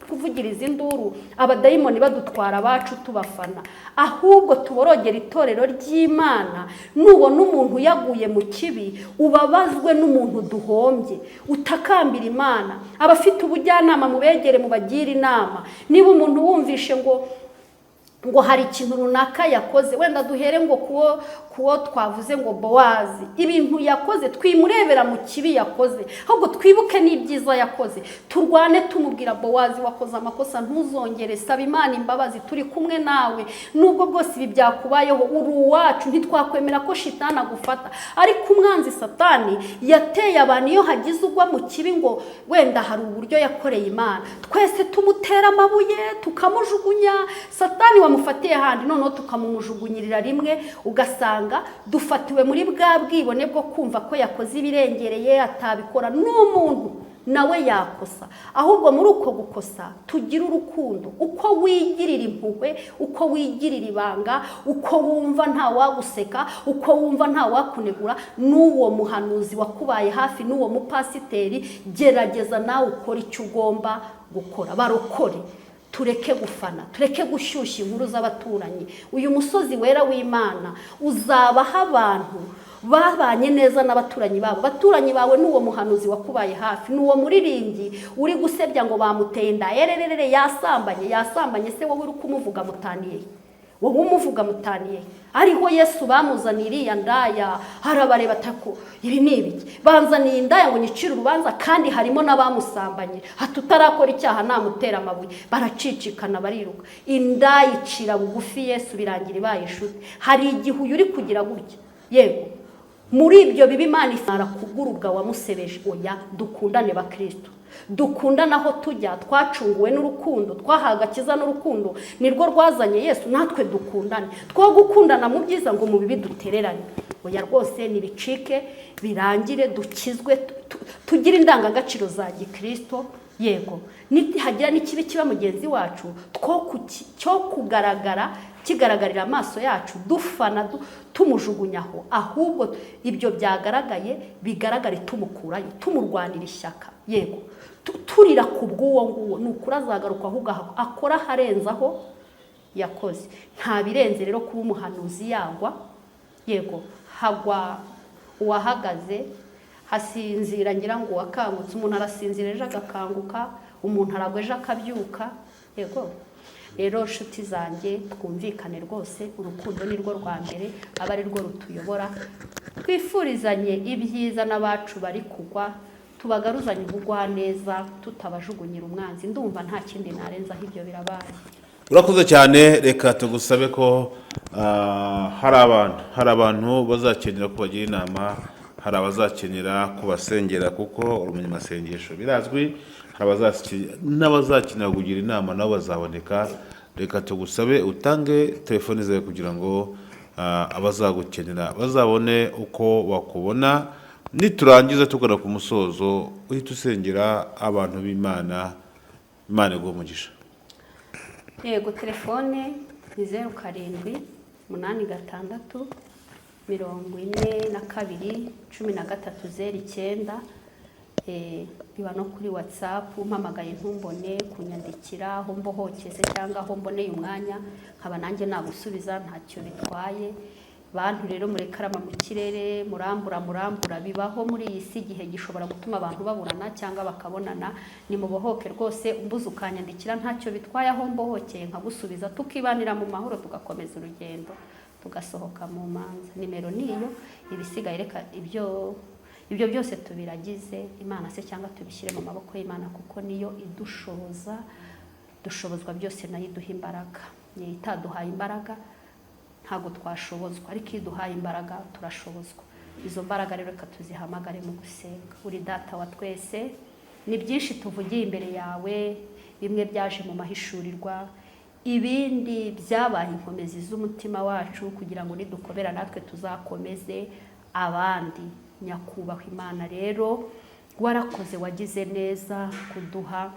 kuvugiriza induru abadayimoni badutwara abacu tubafana, ahubwo tuborogera itorero ry'Imana. Nubona umuntu yaguye mu kibi ubabazwe n'umuntu duhombye, utakambira Imana. Abafite ubujyanama mubegere mubagire inama. Niba umuntu wumvishe ngo hari ikintu runaka yakoze, wenda duhere ngo kuwo twavuze ngo Bowazi, ibintu yakoze twimurebera mu kibi yakoze, ahubwo twibuke n'ibyiza yakoze, turwane tumubwira Bowazi wakoze amakosa ntuzongere, saba Imana imbabazi, turi kumwe nawe, nubwo bwose ibi byakubayeho uri uwacu, ntitwakwemera ko shitani agufata. Ariko umwanzi Satani yateye abantu iyo hagize ugwa mu kibi ngo wenda hari uburyo yakoreye Imana, twese tumutera amabuye tukamujugunya. Satani wamufatiye handi noneho tukamumujugunyirira rimwe, ugasanga dufatiwe muri bwa bwibone bwo kumva ko yakoze ibirengereye atabikora. N'umuntu nawe yakosa, ahubwo muri uko gukosa tugira urukundo. Uko wigirira impuhwe, uko wigirira ibanga, uko wumva nta waguseka, uko wumva nta wakunegura, n'uwo muhanuzi wakubaye hafi, n'uwo mupasiteri, gerageza nawe ukora icyo ugomba gukora. Barokore, tureke gufana, tureke gushyushya inkuru z'abaturanyi. Uyu musozi wera w'Imana uzabaho abantu babanye neza n'abaturanyi babo. Abaturanyi bawe n'uwo muhanuzi wakubaye hafi, n'uwo muririmbyi uri gusebya ngo bamuteye inda, ererere yasambanye se wowe uri kumuvuga mutaniye, wowe umuvuga mutaniye. Ariho Yesu bamuzaniriye ndaya, harabareba atako ibi ni ibiki, banzaniye indaya ngo nyicire urubanza, kandi harimo n'abamusambanye, hatutarakora icyaha namutera amabuye. Baracicikana bariruka, indaya icira bugufi Yesu birangira ibaye inshuti. Hari igihe uyu uri kugira gutya, yego muri ibyo bibi Imana ifara kugurubwa wamusebeje. Oya, dukundane bakristo, dukundana aho tujya, twacunguwe n'urukundo, twahaga kiza n'urukundo, nirwo rwazanye Yesu. Natwe dukundane, two gukundana mu byiza ngo mu bibi dutererane. Oya rwose nibicike, birangire, dukizwe, tugire indangagaciro za gikristo. Yego hagira n'ikibi kiba mugenzi wacu cyo kigaragarira amaso yacu dufana tumujugunyaho, ahubwo ibyo byagaragaye bigaragare tumukurayo, tumurwanira ishyaka. Yego turira ku bw'uwo nguwo, nukuri azagaruka ahubwo akora harenzaho yakoze. Nta birenze rero kuba umuhanuzi yagwa. Yego hagwa uwahagaze, hasinzira ngira ngo wakangutse. Umuntu arasinzira ejo agakanguka, umuntu aragwa ejo akabyuka. Yego rero nshuti zanjye, twumvikane rwose, urukundo ni rwo rwa mbere, aba ari rwo rutuyobora. Twifurizanye ibyiza n'abacu bari kugwa, tubagaruzanye ubugwaneza, tutabajugunyira umwanzi. Ndumva nta kindi narenzaho, ibyo birabaye. Urakoze cyane. Reka tugusabe ko hari abantu bazakenera kubagira inama, hari abazakenera kubasengera kuko urumenya amasengesho birazwi, n'abazakenera kugira inama nabo bazaboneka. Reka tugusabe utange telefone zawe kugira ngo abazagukenera bazabone uko bakubona. Niturangiza tugana ku musozo, uhita usengera abantu b'Imana, Imana iguhe umugisha. Yego telefone ni 0786 42 1309. Biba no kuri WhatsApp, umpamagaye ntumbone, kunyandikira aho mbohokeze cyangwa aho mboneye umwanya nkaba nanjye nagusubiza, ntacyo bitwaye. Bantu rero murekarama mu kirere, murambura bibaho muri iyi si, igihe gishobora gutuma abantu baburana cyangwa bakabonana. Ni mubohoke rwose, umbuze ukanyandikira ntacyo bitwaye, aho mbohokeye nkagusubiza, tukibanira mu mahoro, tugakomeza urugendo, tugasohoka mu manza. Nimero niyo, ibisigaye reka ibyo byose tubiragize Imana se, cyangwa tubishyire mu maboko y'Imana, kuko niyo idushoboza. Dushobozwa byose nayo iduha imbaraga. Niyo itaduhaye imbaraga ntago twashobozwa, ariko iyo iduhaye imbaraga turashobozwa. Izo mbaraga rero reka tuzihamagare mu gusenga. Uri Data wa twese, ni byinshi tuvugiye imbere yawe, bimwe byaje mu mahishurirwa, ibindi byabaye inkomezi z'umutima wacu kugira ngo nidukobera natwe tuzakomeze abandi. Nyakubahwa Imana rero, warakoze, wagize neza kuduha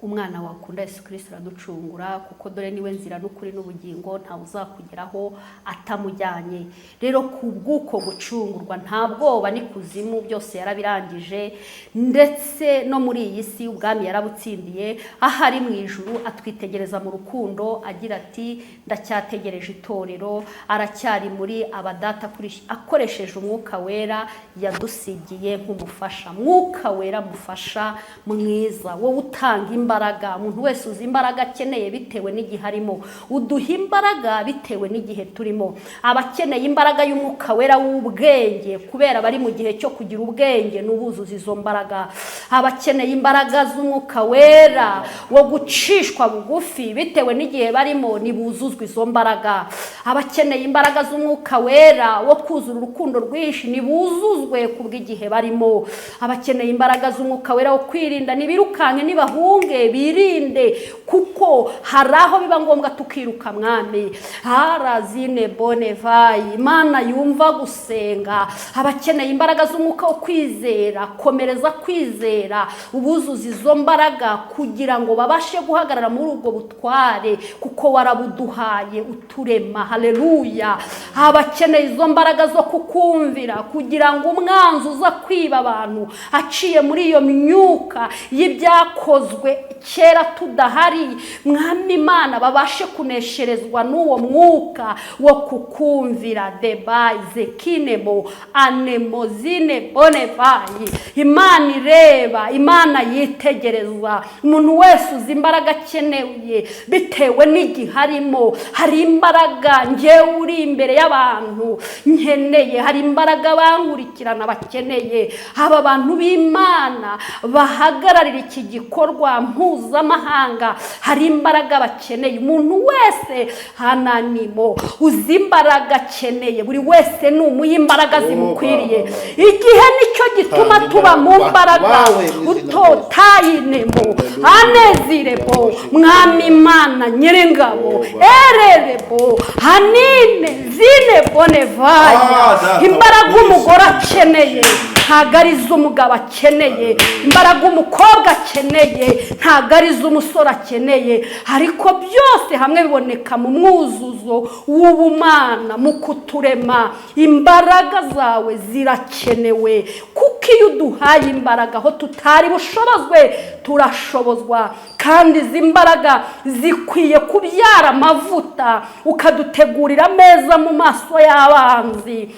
umwana wakunda Yesu Kristo araducungura, kuko dore niwe nzira n'ukuri n'ubugingo, ntawe uzakugeraho atamujyanye. Rero kubw'uko gucungurwa nta bwoba n'ikuzimu byose yarabirangije, ndetse no muri iyi si ubwami yarabutsindiye. Aho ari mu ijuru atwitegereza mu rukundo agira ati ndacyategereje itorero, aracyari muri abadata akoresheje umwuka wera yadusigiye nk'umufasha. Mwuka wera mufasha mwiza, wowe utanga imbaraga. Umuntu wese uzi imbaraga akeneye bitewe n'igihe arimo, uduha imbaraga bitewe n'igihe turimo. Abakeneye imbaraga y'umwuka wera w'ubwenge, kubera bari mu gihe cyo kugira ubwenge n'ubuzuza izo mbaraga. Abakeneye imbaraga z'umwuka wera wo gucishwa bugufi bitewe n'igihe barimo, nibuzuzwa izo mbaraga. Abakeneye imbaraga z'umwuka wera wo kuzura urukundo rwinshi, nibuzuzwe kubw'igihe barimo. Abakeneye imbaraga z'umwuka wera wo kwirinda, nibirukanke nibahunge birinde, kuko hari aho biba ngombwa tukiruka mwami. Harazine bonevayi, Imana yumva gusenga. Abakeneye imbaraga z'umwuka wo kwizera, komereza kwizera, ubuzuza izo mbaraga kugira ngo babashe guhagarara muri ubwo butware, kuko warabuduhaye uturema. Haleluya. Abakeneye izo mbaraga zo kukumvira, kugira ngo umwanzi uza kwiba abantu aciye muri iyo myuka y'ibyakozwe kera tudahari, mwami Imana babashe kunesherezwa n'uwo mwuka wo kukumvira. Debaze kinemo anemozine bonevayi. Imana ireba, Imana yitegereza umuntu wese uzi imbaraga akeneye bitewe n'igihe arimo. Hari imbaraga njyewe uri imbere y'abantu nkeneye, hari imbaraga bankurikirana bakeneye. Aba bantu b'Imana bahagararira iki gikorwa mpuzamahanga, hari imbaraga bakeneye. Umuntu wese hananimo uzi imbaraga akeneye, buri wese n'umuha imbaraga zimukwiriye. Igihe nicyo gituma tuba mu mbaraga utotayinemo anezirebo. Mwami Imana Nyiringabo ererebo hanine zine bonevaya. Imbaraga umugore akeneye ntago ari iz'umugabo akeneye, imbaraga umukobwa akeneye ntago ari iz'umusore akeneye, ariko byose hamwe biboneka mu mwuzuzo w'ubumana, mu kuturema. Imbaraga zawe zirakenewe, kuko iyo uduhaye imbaraga aho tutari bushobozwe turashobozwa. Kandi izi mbaraga zikwiye kubyara amavuta, ukadutegurira ameza mu maso y'abanzi.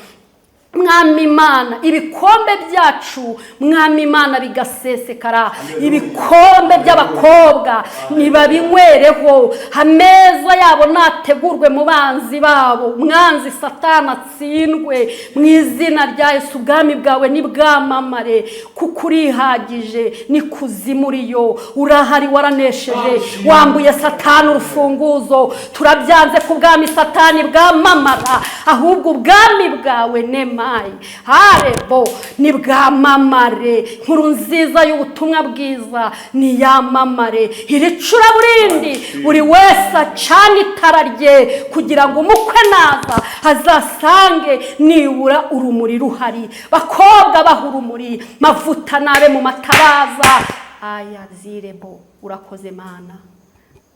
Mwami Imana, ibikombe byacu Mwami Imana bigasesekara. Ibikombe by'abakobwa nibabinywereho, ameza yabo nategurwe mu banzi babo. Mwanzi Satani atsindwe mu izina rya Yesu. Ubwami bwawe nibwamamare, kuko urihagije, ni kuzimuriyo. Urahari, waranesheje, wambuye Satani urufunguzo. Turabyanze ku bwami Satani bwamamara, ahubwo ubwami bwawe nema harebo nibwamamare. Nkuru nziza y'ubutumwa bwiza niyamamare. Iri curaburindi buri wese acana itara rye, kugira ngo umukwe naza azasange nibura urumuri ruhari. Bakobwa baha urumuri, mavuta nabe mu matabaza. Aya zirebo. Urakoze Mana.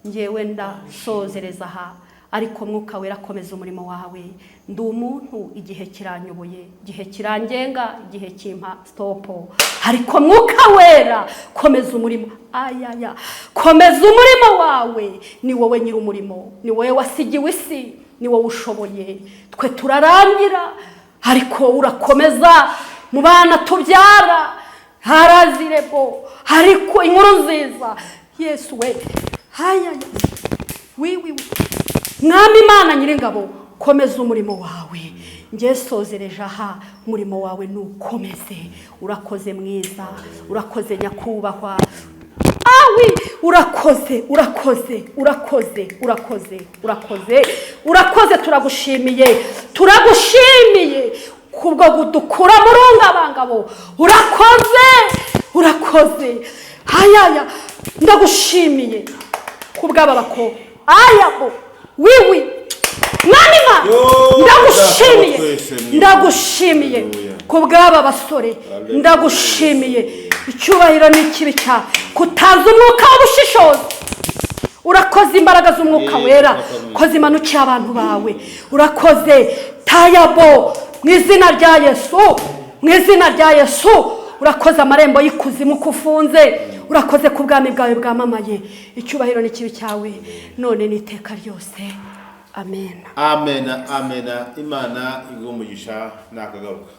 Njyewe ndasozereza aha, ariko Mwuka Wera komeza umurimo wawe. Ndi umuntu, igihe kiranyoboye, igihe kirangenga, igihe kimpa stopo, ariko Mwuka Wera komeza umurimo. Ayaya, komeza umurimo wawe. Ni wowe nyiri umurimo, ni wowe wasigiwe isi, ni wowe ushoboye. Twe turarangira, ariko urakomeza mu bana tubyara. Harazirebo, ariko inkuru nziza Yesu we. Hayaya, wiwi Mwami Imana Nyiringabo, komeza umurimo wawe. Nge sozereje aha, umurimo wawe nukomeze. Urakoze mwiza, urakoze nyakubahwa. Awi, urakoze, urakoze, urakoze, urakoze, urakoze, urakoze. Turagushimiye, turagushimiye kubwo gudukura mu rungabangabo. Urakoze, urakoze. Hayaya, ndagushimiye kubw'aba bako. Ayabo, wiwi Mwami Imana, ndagushimiye, ndagushimiye kubw'aba basore, ndagushimiye icyubahiro ni ikibi cyawe kutazi umwuka w'ubushishozi. Urakoze imbaraga z'umwuka wera ko zimanukiye abantu bawe. Urakoze tayabo mu izina rya Yesu, mu izina rya Yesu. Urakoze amarembo y'ikuzimu kufunze. Urakoze ku bwami bwawe bwamamaye. Icyubahiro ni ikibi cyawe none n'iteka ryose. Amen. Amen. Amen. Imana igumugisha nakagaruka.